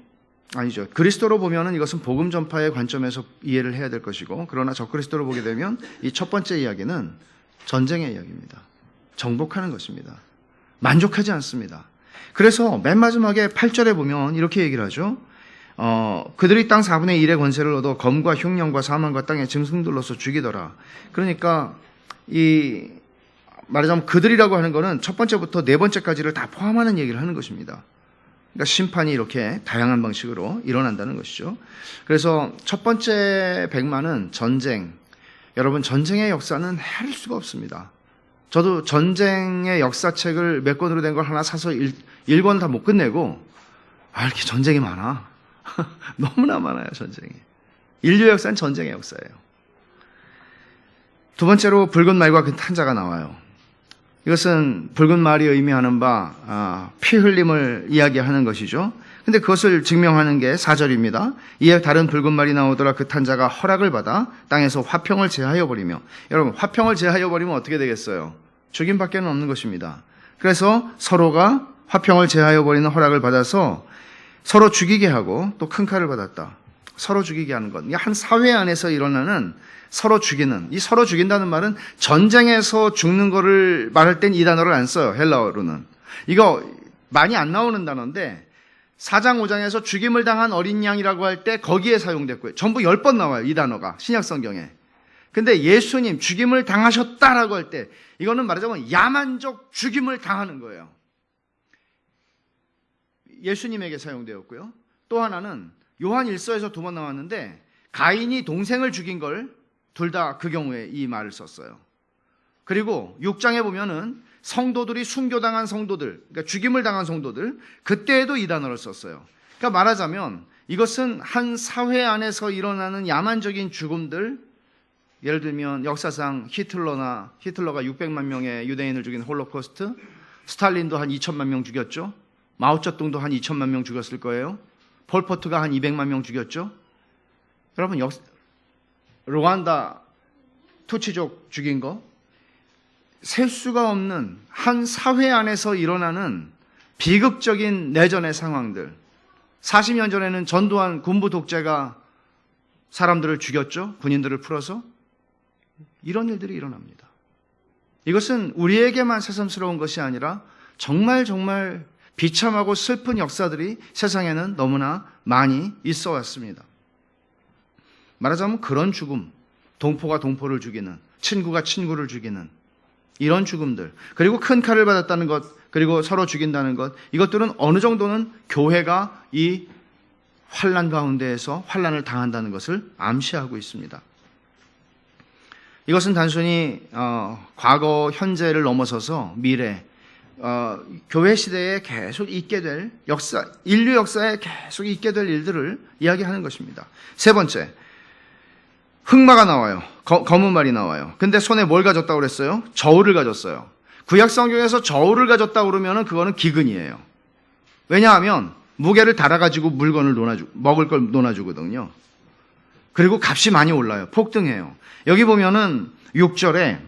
아니죠. 그리스도로 보면은 이것은 복음 전파의 관점에서 이해를 해야 될 것이고, 그러나 적그리스도로 보게 되면 이 첫 번째 이야기는 전쟁의 이야기입니다. 정복하는 것입니다. 만족하지 않습니다. 그래서 맨 마지막에 8절에 보면 이렇게 얘기를 하죠. 그들이 땅 4분의 1의 권세를 얻어 검과 흉년과 사망과 땅의 짐승들로서 죽이더라. 그러니까 이 말하자면 그들이라고 하는 것은 첫 번째부터 네 번째까지를 다 포함하는 얘기를 하는 것입니다. 그러니까 심판이 이렇게 다양한 방식으로 일어난다는 것이죠. 그래서 첫 번째 백마는 전쟁. 여러분, 전쟁의 역사는 헤아릴 수가 없습니다. 저도 전쟁의 역사책을 몇 권으로 된 걸 하나 사서 1권 다 못 끝내고, 이렇게 전쟁이 많아. 너무나 많아요, 전쟁이. 인류 역사는 전쟁의 역사예요. 두 번째로 붉은 말과 그 탄자가 나와요. 이것은 붉은 말이 의미하는 바 피 흘림을 이야기하는 것이죠. 근데 그것을 증명하는 게 4절입니다. 이에 다른 붉은 말이 나오더라. 그 탄자가 허락을 받아 땅에서 화평을 제하여 버리며, 여러분, 화평을 제하여 버리면 어떻게 되겠어요? 죽임밖에 없는 것입니다. 그래서 서로가 화평을 제하여 버리는 허락을 받아서 서로 죽이게 하고 또 큰 칼을 받았다. 서로 죽이게 하는 것. 한 사회 안에서 일어나는 서로 죽이는, 이 서로 죽인다는 말은 전쟁에서 죽는 거를 말할 땐 이 단어를 안 써요, 헬라어로는. 이거 많이 안 나오는 단어인데 4장 5장에서 죽임을 당한 어린 양이라고 할 때 거기에 사용됐고요. 전부 10번 나와요, 이 단어가 신약 성경에. 근데 예수님 죽임을 당하셨다라고 할 때 이거는 말하자면 야만적 죽임을 당하는 거예요. 예수님에게 사용되었고요. 또 하나는 요한 1서에서 2번 나왔는데 가인이 동생을 죽인 걸 둘 다 그 경우에 이 말을 썼어요. 그리고 6장에 보면은 성도들이 순교당한 성도들, 그러니까 죽임을 당한 성도들, 그때에도 이 단어를 썼어요. 그러니까 말하자면 이것은 한 사회 안에서 일어나는 야만적인 죽음들, 예를 들면 역사상 히틀러가 600만 명의 유대인을 죽인 홀로코스트, 스탈린도 한 2천만 명 죽였죠. 마오쩌둥도 한 2천만 명 죽였을 거예요. 폴포트가 한 200만 명 죽였죠. 여러분, 루안다 투치족 죽인 거, 셀 수가 없는 한 사회 안에서 일어나는 비극적인 내전의 상황들. 40년 전에는 전두환 군부 독재가 사람들을 죽였죠. 군인들을 풀어서. 이런 일들이 일어납니다. 이것은 우리에게만 새삼스러운 것이 아니라 정말 비참하고 슬픈 역사들이 세상에는 너무나 많이 있어 왔습니다. 말하자면 그런 죽음, 동포가 동포를 죽이는, 친구가 친구를 죽이는 이런 죽음들, 그리고 큰 칼을 받았다는 것, 그리고 서로 죽인다는 것, 이것들은 어느 정도는 교회가 이 환난 가운데에서 환난을 당한다는 것을 암시하고 있습니다. 이것은 단순히 과거, 현재를 넘어서서 미래, 교회 시대에 계속 있게 될 역사, 인류 역사에 계속 있게 될 일들을 이야기하는 것입니다. 세 번째, 흑마가 나와요. 검은 말이 나와요. 근데 손에 뭘 가졌다고 그랬어요? 저울을 가졌어요. 구약 성경에서 저울을 가졌다고 그러면 그거는 기근이에요. 왜냐하면 무게를 달아가지고 물건을 먹을 걸 논아주거든요. 그리고 값이 많이 올라요. 폭등해요. 여기 보면은 6절에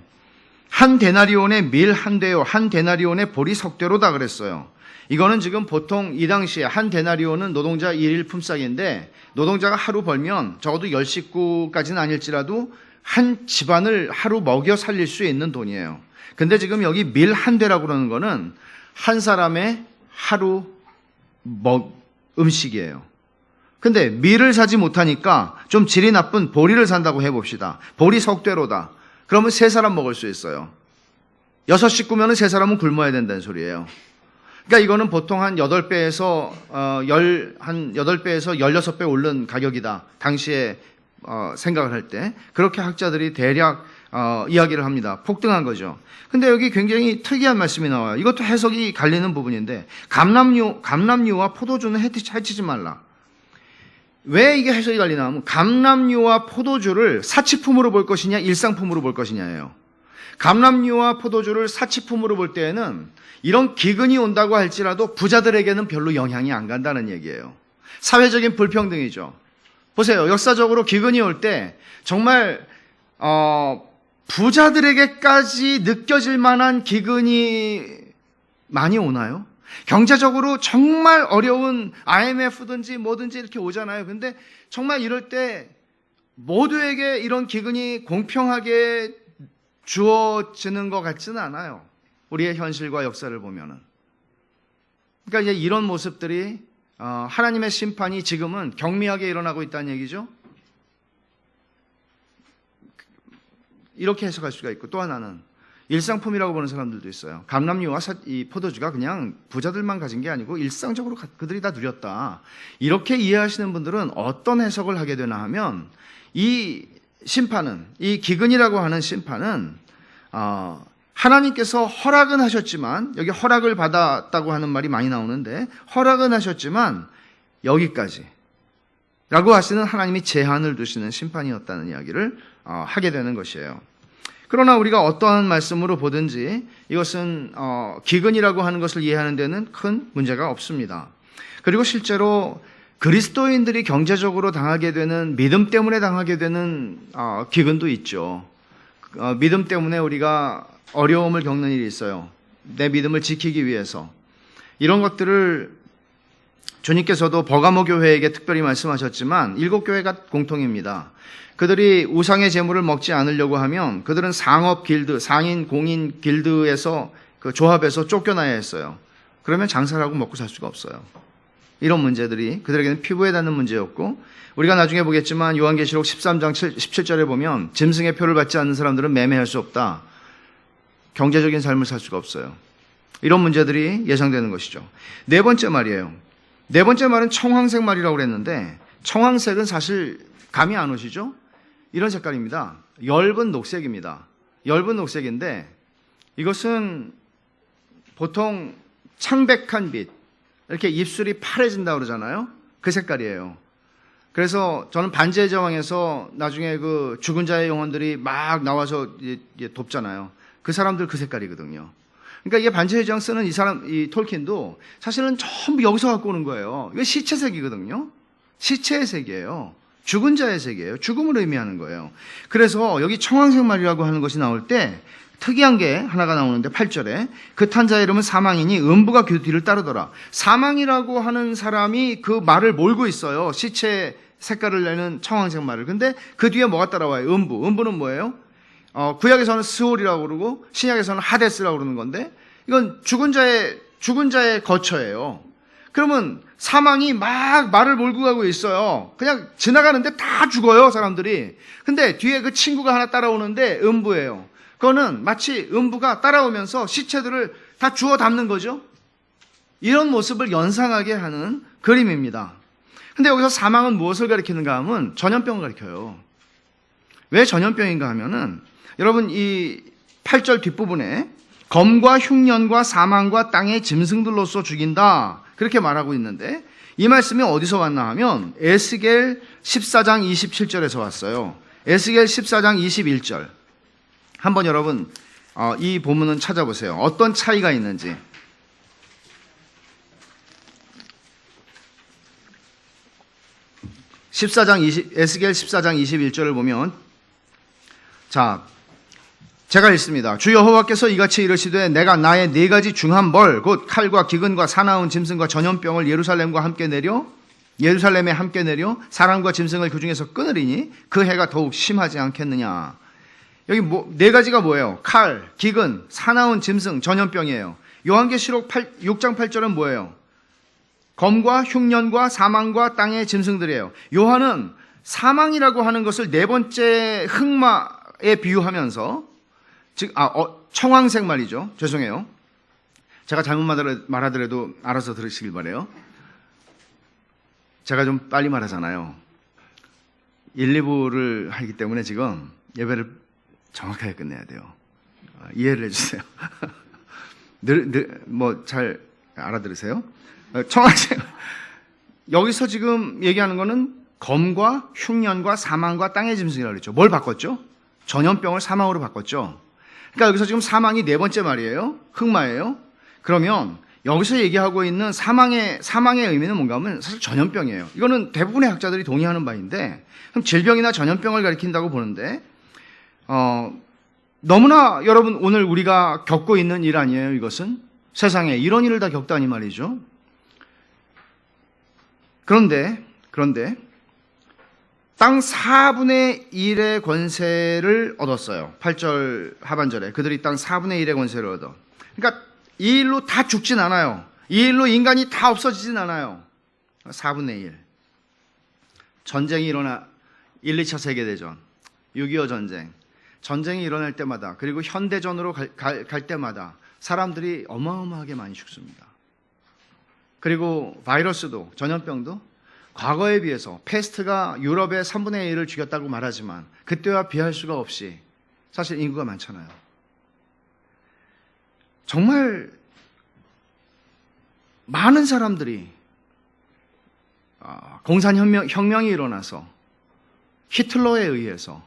한 데나리온의 밀 한 대요, 한 데나리온의 보리 석 대로다 그랬어요. 이거는 지금 보통 이 당시에 한 데나리온은 노동자 일일 품삯인데 노동자가 하루 벌면 적어도 10식구까지는 아닐지라도 한 집안을 하루 먹여 살릴 수 있는 돈이에요. 근데 지금 여기 밀 한 대라고 그러는 거는 한 사람의 하루 음식이에요. 근데 밀을 사지 못하니까 좀 질이 나쁜 보리를 산다고 해봅시다. 보리 석 대로다. 그러면 3사람 먹을 수 있어요. 6식구면 3사람은 굶어야 된다는 소리예요. 그러니까 이거는 보통 한 8배에서 16배 오른 가격이다. 당시에 생각을 할 때 그렇게 학자들이 대략 이야기를 합니다. 폭등한 거죠. 근데 여기 굉장히 특이한 말씀이 나와요. 이것도 해석이 갈리는 부분인데 감람류와 포도주는 해치지 말라. 왜 이게 해석이 갈리나 하면 감람류와 포도주를 사치품으로 볼 것이냐 일상품으로 볼 것이냐예요. 감람류와 포도주를 사치품으로 볼 때에는 이런 기근이 온다고 할지라도 부자들에게는 별로 영향이 안 간다는 얘기예요. 사회적인 불평등이죠. 보세요. 역사적으로 기근이 올 때 정말 부자들에게까지 느껴질 만한 기근이 많이 오나요? 경제적으로 정말 어려운 IMF든지 뭐든지 이렇게 오잖아요. 근데 정말 이럴 때 모두에게 이런 기근이 공평하게 주어지는 것 같지는 않아요. 우리의 현실과 역사를 보면은. 그러니까 이제 이런 모습들이 하나님의 심판이 지금은 경미하게 일어나고 있다는 얘기죠. 이렇게 해석할 수가 있고, 또 하나는 일상품이라고 보는 사람들도 있어요. 감람류와 이 포도주가 그냥 부자들만 가진 게 아니고 일상적으로 그들이 다 누렸다. 이렇게 이해하시는 분들은 어떤 해석을 하게 되나 하면 이 심판은, 이 기근이라고 하는 심판은 하나님께서 허락은 하셨지만, 여기 허락을 받았다고 하는 말이 많이 나오는데 허락은 하셨지만 여기까지 라고 하시는 하나님이 제한을 두시는 심판이었다는 이야기를 하게 되는 것이에요. 그러나 우리가 어떠한 말씀으로 보든지 이것은 기근이라고 하는 것을 이해하는 데는 큰 문제가 없습니다. 그리고 실제로 그리스도인들이 경제적으로 당하게 되는, 믿음 때문에 당하게 되는 기근도 있죠. 믿음 때문에 우리가 어려움을 겪는 일이 있어요. 내 믿음을 지키기 위해서. 이런 것들을 주님께서도 버가모 교회에게 특별히 말씀하셨지만 7교회가 공통입니다. 그들이 우상의 제물을 먹지 않으려고 하면 그들은 상업 길드, 상인, 공인 길드에서 그 조합에서 쫓겨나야 했어요. 그러면 장사를 하고 먹고 살 수가 없어요. 이런 문제들이 그들에게는 피부에 닿는 문제였고, 우리가 나중에 보겠지만 요한계시록 13장 17절에 보면 짐승의 표를 받지 않는 사람들은 매매할 수 없다. 경제적인 삶을 살 수가 없어요. 이런 문제들이 예상되는 것이죠. 네 번째 말이에요. 네 번째 말은 청황색 말이라고 그랬는데 청황색은 사실 감이 안 오시죠? 이런 색깔입니다. 엷은 녹색입니다. 엷은 녹색인데 이것은 보통 창백한 빛, 이렇게 입술이 파래진다고 그러잖아요. 그 색깔이에요. 그래서 저는 반지의 제왕에서 나중에 그 죽은 자의 영혼들이 막 나와서 돕잖아요. 그 사람들 그 색깔이거든요. 그러니까 이게 반지의 제왕 쓰는 이 사람, 이 톨킨도 사실은 전부 여기서 갖고 오는 거예요. 이게 시체색이거든요. 시체의 색이에요. 죽은 자의 색이에요. 죽음을 의미하는 거예요. 그래서 여기 청황색 말이라고 하는 것이 나올 때 특이한 게 하나가 나오는데 8절에 그 탄 자의 이름은 사망이니 음부가 그 뒤를 따르더라. 사망이라고 하는 사람이 그 말을 몰고 있어요. 시체 색깔을 내는 청황색 말을. 근데 그 뒤에 뭐가 따라와요? 음부. 음부는 뭐예요? 구약에서는 스올이라고 그러고 신약에서는 하데스라고 그러는 건데 이건 죽은 자의 거처예요. 그러면 사망이 막 말을 몰고 가고 있어요. 그냥 지나가는데 다 죽어요, 사람들이. 근데 뒤에 그 친구가 하나 따라오는데 음부예요. 그거는 마치 음부가 따라오면서 시체들을 다 주워 담는 거죠. 이런 모습을 연상하게 하는 그림입니다. 근데 여기서 사망은 무엇을 가리키는가 하면 전염병을 가리켜요. 왜 전염병인가 하면은 여러분 이 8절 뒷부분에 검과 흉년과 사망과 땅의 짐승들로서 죽인다 그렇게 말하고 있는데 이 말씀이 어디서 왔나 하면 에스겔 14장 27절에서 왔어요. 에스겔 14장 21절 한번 여러분 이 본문은 찾아보세요. 어떤 차이가 있는지. 에스겔 14장 21절을 보면 자 제가 읽습니다. 주 여호와께서 이같이 이르시되 내가 나의 네 가지 중한 벌 곧 칼과 기근과 사나운 짐승과 전염병을 예루살렘에 함께 내려 사람과 짐승을 그 중에서 끊으리니 그 해가 더욱 심하지 않겠느냐. 여기 네 가지가 뭐예요? 칼, 기근, 사나운 짐승, 전염병이에요. 요한계시록 6장 8절은 뭐예요? 검과 흉년과 사망과 땅의 짐승들이에요. 요한은 사망이라고 하는 것을 네 번째 흑마에 비유하면서 청황색 말이죠. 죄송해요. 제가 잘못 말하더라도 알아서 들으시길 바래요. 제가 좀 빨리 말하잖아요. 1, 2부를 하기 때문에 지금 예배를 정확하게 끝내야 돼요. 이해를 해주세요. 잘 알아들으세요? 청황색. 여기서 지금 얘기하는 거는 검과 흉년과 사망과 땅의 짐승이라고 그랬죠. 뭘 바꿨죠? 전염병을 사망으로 바꿨죠. 그러니까 여기서 지금 사망이 네 번째 말이에요. 흑마예요. 그러면 여기서 얘기하고 있는 사망의 의미는 뭔가 하면 사실 전염병이에요. 이거는 대부분의 학자들이 동의하는 바인데 그럼 질병이나 전염병을 가리킨다고 보는데 너무나 여러분 오늘 우리가 겪고 있는 일 아니에요. 이것은 세상에 이런 일을 다 겪다니 말이죠. 그런데 땅 4분의 1의 권세를 얻었어요. 8절 하반절에 그들이 땅 4분의 1의 권세를 얻어. 그러니까 이 일로 다 죽진 않아요. 이 일로 인간이 다 없어지진 않아요. 4분의 1. 전쟁이 일어나 1, 2차 세계대전, 6.25 전쟁. 전쟁이 일어날 때마다 그리고 현대전으로 갈 때마다 사람들이 어마어마하게 많이 죽습니다. 그리고 바이러스도 전염병도 과거에 비해서 패스트가 유럽의 3분의 1을 죽였다고 말하지만 그때와 비할 수가 없이 사실 인구가 많잖아요. 정말 많은 사람들이 공산혁명이 일어나서 히틀러에 의해서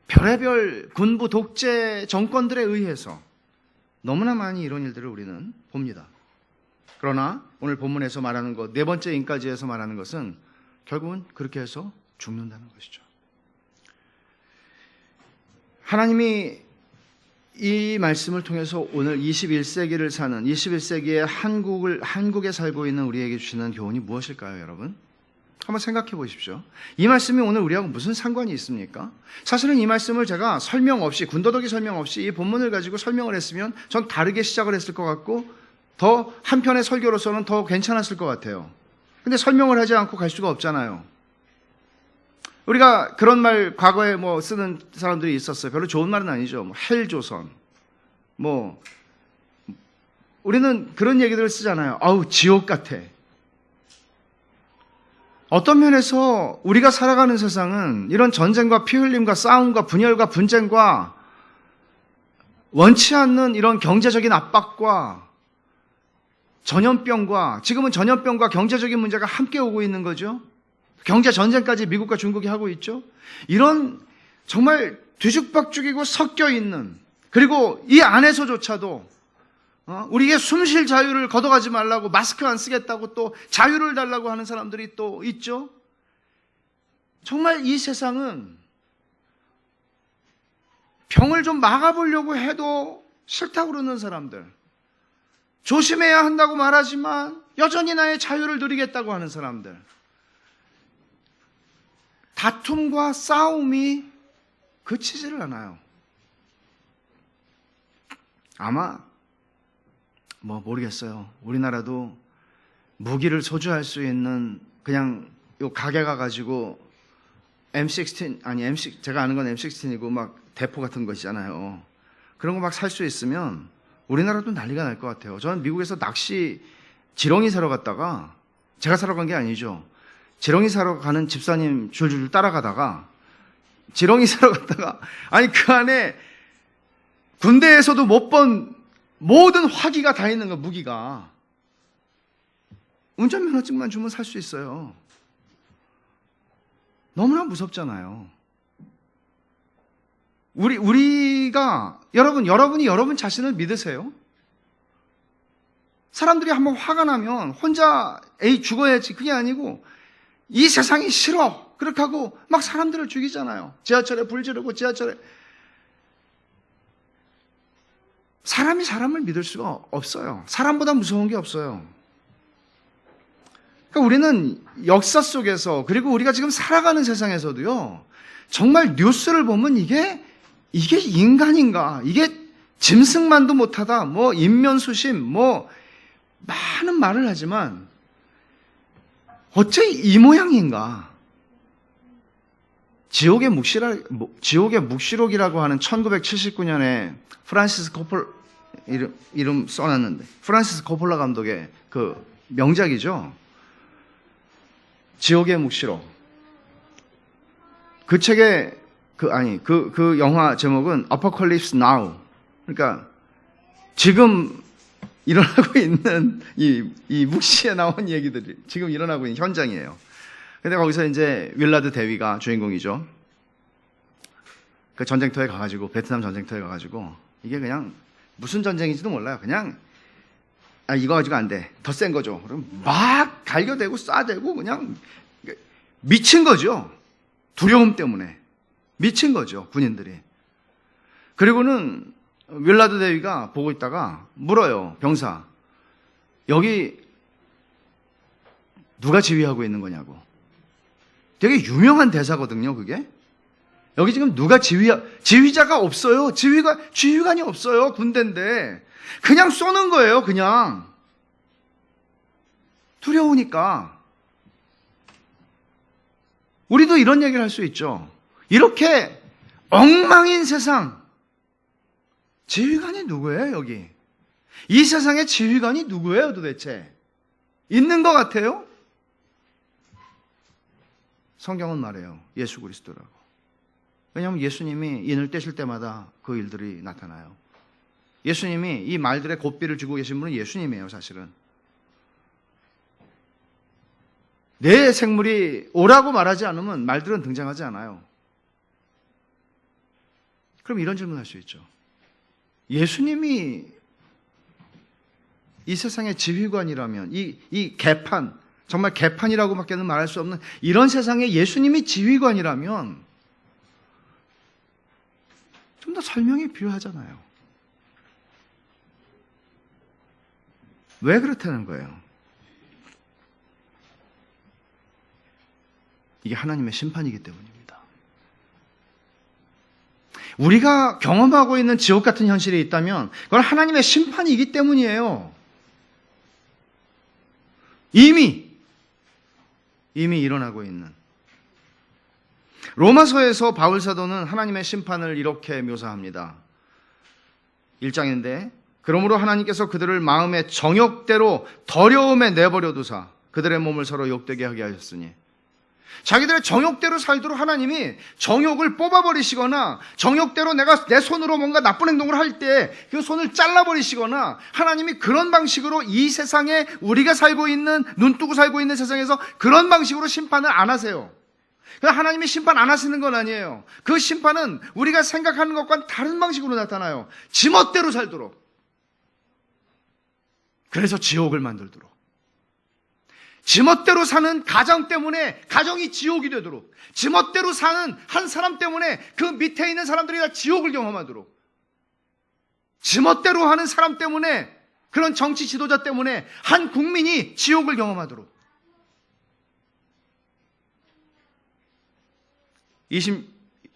별의별 군부 독재 정권들에 의해서 너무나 많이 이런 일들을 우리는 봅니다. 그러나 오늘 본문에서 말하는 것, 네 번째 인까지에서 말하는 것은 결국은 그렇게 해서 죽는다는 것이죠. 하나님이 이 말씀을 통해서 오늘 21세기를 사는 21세기의 한국에 살고 있는 우리에게 주시는 교훈이 무엇일까요, 여러분? 한번 생각해 보십시오. 이 말씀이 오늘 우리하고 무슨 상관이 있습니까? 사실은 이 말씀을 제가 설명 없이, 군더더기 설명 없이 이 본문을 가지고 설명을 했으면 전 다르게 시작을 했을 것 같고 더 한편의 설교로서는 더 괜찮았을 것 같아요. 근데 설명을 하지 않고 갈 수가 없잖아요. 우리가 그런 말 과거에 쓰는 사람들이 있었어요. 별로 좋은 말은 아니죠. 헬조선. 우리는 그런 얘기들을 쓰잖아요. 아우, 지옥 같아. 어떤 면에서 우리가 살아가는 세상은 이런 전쟁과 피 흘림과 싸움과 분열과 분쟁과 원치 않는 이런 경제적인 압박과 전염병과, 지금은 전염병과 경제적인 문제가 함께 오고 있는 거죠. 경제 전쟁까지 미국과 중국이 하고 있죠. 이런 정말 뒤죽박죽이고 섞여 있는, 그리고 이 안에서조차도 우리에게 숨 쉴 자유를 걷어가지 말라고, 마스크 안 쓰겠다고 또 자유를 달라고 하는 사람들이 또 있죠. 정말 이 세상은 병을 좀 막아보려고 해도 싫다고 그러는 사람들, 조심해야 한다고 말하지만 여전히 나의 자유를 누리겠다고 하는 사람들, 다툼과 싸움이 그치지를 않아요. 아마 모르겠어요. 우리나라도 무기를 소지할 수 있는 그냥 요 가게 가가지고 M16 제가 아는 건 M16이고 막 대포 같은 거 있잖아요. 그런 거 막 살 수 있으면 우리나라도 난리가 날 것 같아요. 저는 미국에서 낚시 지렁이 사러 갔다가, 제가 사러 간 게 아니죠. 지렁이 사러 가는 집사님 줄줄 따라가다가 지렁이 사러 갔다가, 아니 그 안에 군대에서도 못 본 모든 화기가 다 있는 거, 무기가. 운전면허증만 주면 살 수 있어요. 너무나 무섭잖아요. 우리가, 여러분이 여러분 자신을 믿으세요? 사람들이 한번 화가 나면 혼자 에이 죽어야지, 그게 아니고 이 세상이 싫어 그렇게 하고 막 사람들을 죽이잖아요. 지하철에 불 지르고, 지하철에. 사람이 사람을 믿을 수가 없어요. 사람보다 무서운 게 없어요. 그러니까 우리는 역사 속에서, 그리고 우리가 지금 살아가는 세상에서도요, 정말 뉴스를 보면 이게 인간인가, 이게 짐승만도 못하다, 뭐 인면수심, 뭐 많은 말을 하지만 어째 이 모양인가. 지옥의 묵시록이라고 하는 1979년에 프란시스 코폴라, 이름 써놨는데, 프란시스 코폴라 감독의 그 명작이죠. 지옥의 묵시록. 그 책의 그 영화 제목은 Apocalypse Now. 그러니까 지금 일어나고 있는 이 묵시에 나온 얘기들이 지금 일어나고 있는 현장이에요. 근데 거기서 이제 윌라드 대위가 주인공이죠. 그 전쟁터에 가가지고, 베트남 전쟁터에 가가지고, 이게 그냥 무슨 전쟁인지도 몰라요. 그냥 이거 가지고 안 돼, 더 센 거죠. 그럼 막 갈겨대고 쏴대고 그냥 미친 거죠. 두려움 때문에 미친 거죠, 군인들이. 그리고는 윌라드 대위가 보고 있다가 물어요, 병사. 여기 누가 지휘하고 있는 거냐고. 되게 유명한 대사거든요, 그게. 여기 지금 누가 지휘자가 없어요. 지휘관이 없어요. 군대인데. 그냥 쏘는 거예요, 그냥. 두려우니까. 우리도 이런 얘기를 할 수 있죠. 이렇게 엉망인 세상. 지휘관이 누구예요, 여기? 이 세상의 지휘관이 누구예요, 도대체? 있는 것 같아요? 성경은 말해요. 예수 그리스도라고. 왜냐하면 예수님이 인을 떼실 때마다 그 일들이 나타나요. 예수님이 이 말들의 고삐를 쥐고 계신 분은 예수님이에요, 사실은. 내 생물이 오라고 말하지 않으면 말들은 등장하지 않아요. 그럼 이런 질문을 할 수 있죠. 예수님이 이 세상의 지휘관이라면, 이 개판, 정말 개판이라고밖에는 말할 수 없는 이런 세상에 예수님이 지휘관이라면 좀 더 설명이 필요하잖아요. 왜 그렇다는 거예요? 이게 하나님의 심판이기 때문입니다. 우리가 경험하고 있는 지옥 같은 현실이 있다면 그건 하나님의 심판이기 때문이에요. 이미 일어나고 있는. 로마서에서 바울 사도는 하나님의 심판을 이렇게 묘사합니다. 1장인데, 그러므로 하나님께서 그들을 마음의 정욕대로 더러움에 내버려 두사 그들의 몸을 서로 욕되게 하게 하셨으니. 자기들의 정욕대로 살도록 하나님이 정욕을 뽑아버리시거나 정욕대로 내가 내 손으로 뭔가 나쁜 행동을 할 때 그 손을 잘라버리시거나 하나님이 그런 방식으로 이 세상에 우리가 살고 있는 눈 뜨고 살고 있는 세상에서 그런 방식으로 심판을 안 하세요. 하나님이 심판 안 하시는 건 아니에요. 그 심판은 우리가 생각하는 것과는 다른 방식으로 나타나요. 지멋대로 살도록. 그래서 지옥을 만들도록. 지멋대로 사는 가정 때문에 가정이 지옥이 되도록, 지멋대로 사는 한 사람 때문에 그 밑에 있는 사람들이 다 지옥을 경험하도록, 지멋대로 하는 사람 때문에, 그런 정치 지도자 때문에 한 국민이 지옥을 경험하도록.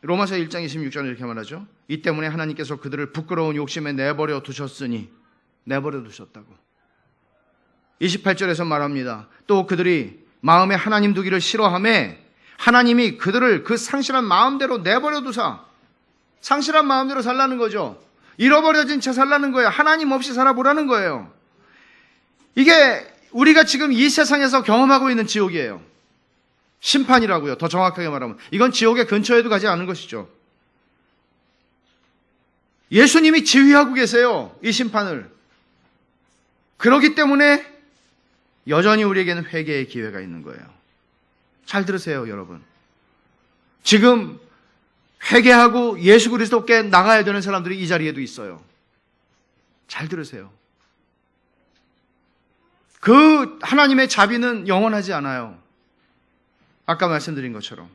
로마서 1장 26절에 이렇게 말하죠. 이 때문에 하나님께서 그들을 부끄러운 욕심에 내버려 두셨으니, 내버려 두셨다고. 28절에서 말합니다. 또 그들이 마음에 하나님 두기를 싫어하며 하나님이 그들을 그 상실한 마음대로 내버려 두사, 상실한 마음대로 살라는 거죠. 잃어버려진 채 살라는 거예요. 하나님 없이 살아보라는 거예요. 이게 우리가 지금 이 세상에서 경험하고 있는 지옥이에요. 심판이라고요. 더 정확하게 말하면 이건 지옥의 근처에도 가지 않은 것이죠. 예수님이 지휘하고 계세요. 이 심판을. 그렇기 때문에 여전히 우리에게는 회개의 기회가 있는 거예요. 잘 들으세요, 여러분. 지금 회개하고 예수 그리스도께 나가야 되는 사람들이 이 자리에도 있어요. 잘 들으세요. 그 하나님의 자비는 영원하지 않아요. 아까 말씀드린 것처럼.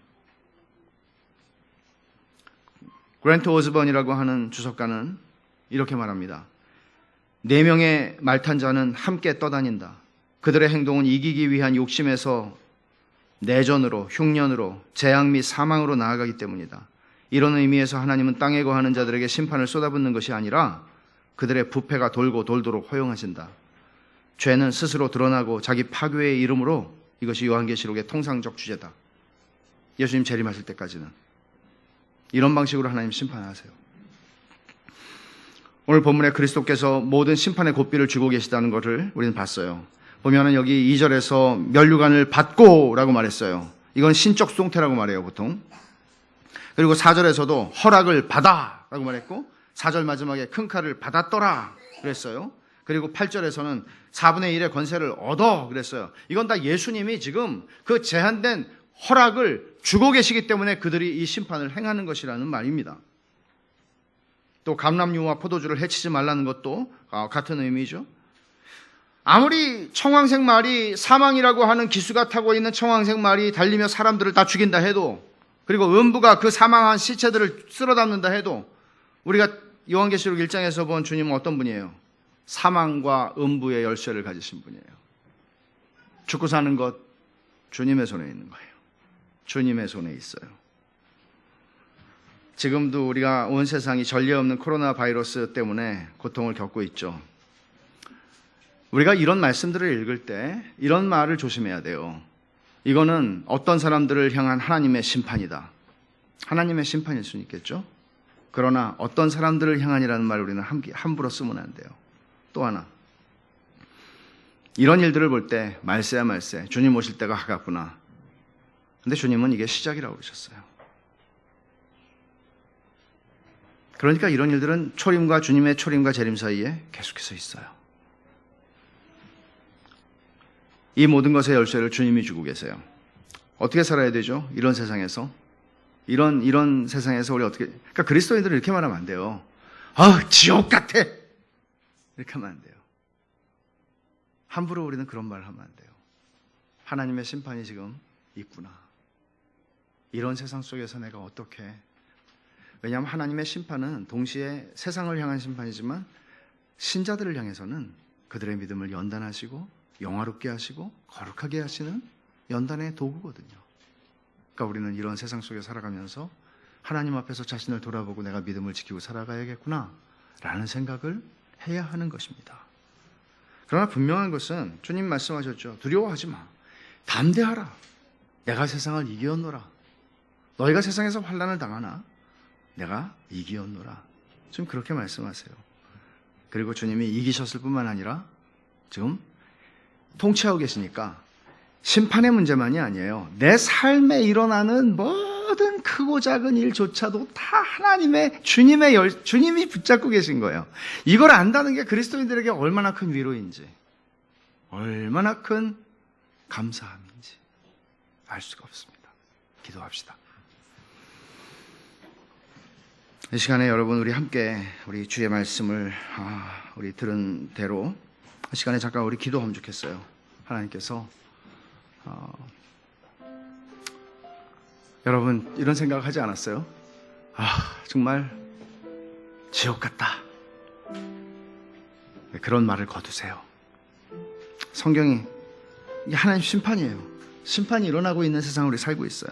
그랜트 오즈번이라고 하는 주석가는 이렇게 말합니다. 4명의 말탄 자는 함께 떠다닌다. 그들의 행동은 이기기 위한 욕심에서 내전으로, 흉년으로, 재앙 및 사망으로 나아가기 때문이다. 이런 의미에서 하나님은 땅에 거하는 자들에게 심판을 쏟아붓는 것이 아니라 그들의 부패가 돌고 돌도록 허용하신다. 죄는 스스로 드러나고 자기 파괴의 이름으로, 이것이 요한계시록의 통상적 주제다. 예수님 재림하실 때까지는 이런 방식으로 하나님 심판하세요. 오늘 본문에 그리스도께서 모든 심판의 고삐를 쥐고 계시다는 것을 우리는 봤어요. 보면은 여기 2절에서 면류관을 받고 라고 말했어요. 이건 신적 수동태라고 말해요, 보통. 그리고 4절에서도 허락을 받아 라고 말했고 4절 마지막에 큰 칼을 받았더라 그랬어요. 그리고 8절에서는 4분의 1의 권세를 얻어 그랬어요. 이건 다 예수님이 지금 그 제한된 허락을 주고 계시기 때문에 그들이 이 심판을 행하는 것이라는 말입니다. 또 감람유와 포도주를 해치지 말라는 것도 같은 의미죠. 아무리 청황색 말이, 사망이라고 하는 기수가 타고 있는 청황색 말이 달리며 사람들을 다 죽인다 해도, 그리고 음부가 그 사망한 시체들을 쓸어담는다 해도, 우리가 요한계시록 1장에서 본 주님은 어떤 분이에요? 사망과 음부의 열쇠를 가지신 분이에요. 죽고 사는 것 주님의 손에 있는 거예요. 주님의 손에 있어요. 지금도 우리가 온 세상이 전례 없는 코로나 바이러스 때문에 고통을 겪고 있죠. 우리가 이런 말씀들을 읽을 때 이런 말을 조심해야 돼요. 이거는 어떤 사람들을 향한 하나님의 심판이다. 하나님의 심판일 수는 있겠죠. 그러나 어떤 사람들을 향한이라는 말을 우리는 함부로 쓰면 안 돼요. 또 하나, 이런 일들을 볼 때 말세야 말세, 주님 오실 때가 가깝구나. 근데 주님은 이게 시작이라고 그러셨어요. 그러니까 이런 일들은 초림과 주님의 초림과 재림 사이에 계속해서 있어요. 이 모든 것의 열쇠를 주님이 주고 계세요. 어떻게 살아야 되죠? 이런 세상에서. 이런 세상에서 우리 어떻게, 그러니까 그리스도인들은 이렇게 말하면 안 돼요. 지옥 같아! 이렇게 하면 안 돼요. 함부로 우리는 그런 말을 하면 안 돼요. 하나님의 심판이 지금 있구나. 이런 세상 속에서 내가 어떻게, 왜냐하면 하나님의 심판은 동시에 세상을 향한 심판이지만 신자들을 향해서는 그들의 믿음을 연단하시고 영화롭게 하시고 거룩하게 하시는 연단의 도구거든요. 그러니까 우리는 이런 세상 속에 살아가면서 하나님 앞에서 자신을 돌아보고 내가 믿음을 지키고 살아가야겠구나 라는 생각을 해야 하는 것입니다. 그러나 분명한 것은 주님 말씀하셨죠. 두려워하지 마. 담대하라. 내가 세상을 이기었노라. 너희가 세상에서 환난을 당하나 내가 이기었노라. 지금 그렇게 말씀하세요. 그리고 주님이 이기셨을 뿐만 아니라 지금 통치하고 계시니까 심판의 문제만이 아니에요. 내 삶에 일어나는 모든 크고 작은 일조차도 다 주님이 붙잡고 계신 거예요. 이걸 안다는 게 그리스도인들에게 얼마나 큰 위로인지, 얼마나 큰 감사함인지 알 수가 없습니다. 기도합시다. 이 시간에 여러분 우리 함께 우리 주의 말씀을 우리 들은 대로 이 시간에 잠깐 우리 기도하면 좋겠어요. 하나님께서 여러분 이런 생각하지 않았어요? 정말 지옥 같다. 그런 말을 거두세요. 성경이 이게 하나님 심판이에요. 심판이 일어나고 있는 세상을 우리 살고 있어요.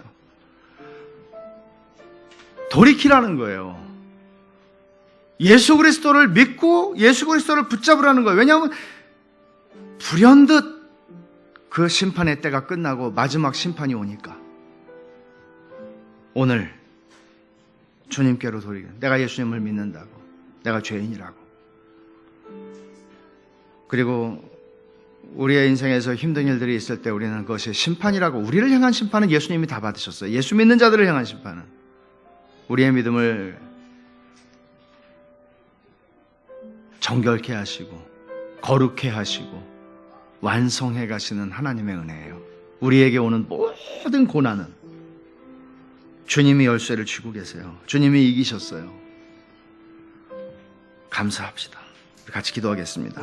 돌이키라는 거예요. 예수 그리스도를 믿고 예수 그리스도를 붙잡으라는 거예요. 왜냐하면 불현듯 그 심판의 때가 끝나고 마지막 심판이 오니까 오늘 주님께로 돌이켜. 내가 예수님을 믿는다고, 내가 죄인이라고, 그리고 우리의 인생에서 힘든 일들이 있을 때 우리는 그것이 심판이라고, 우리를 향한 심판은 예수님이 다 받으셨어요. 예수 믿는 자들을 향한 심판은 우리의 믿음을 정결케 하시고 거룩해 하시고 완성해 가시는 하나님의 은혜예요. 우리에게 오는 모든 고난은 주님이 열쇠를 쥐고 계세요. 주님이 이기셨어요. 감사합시다. 같이 기도하겠습니다.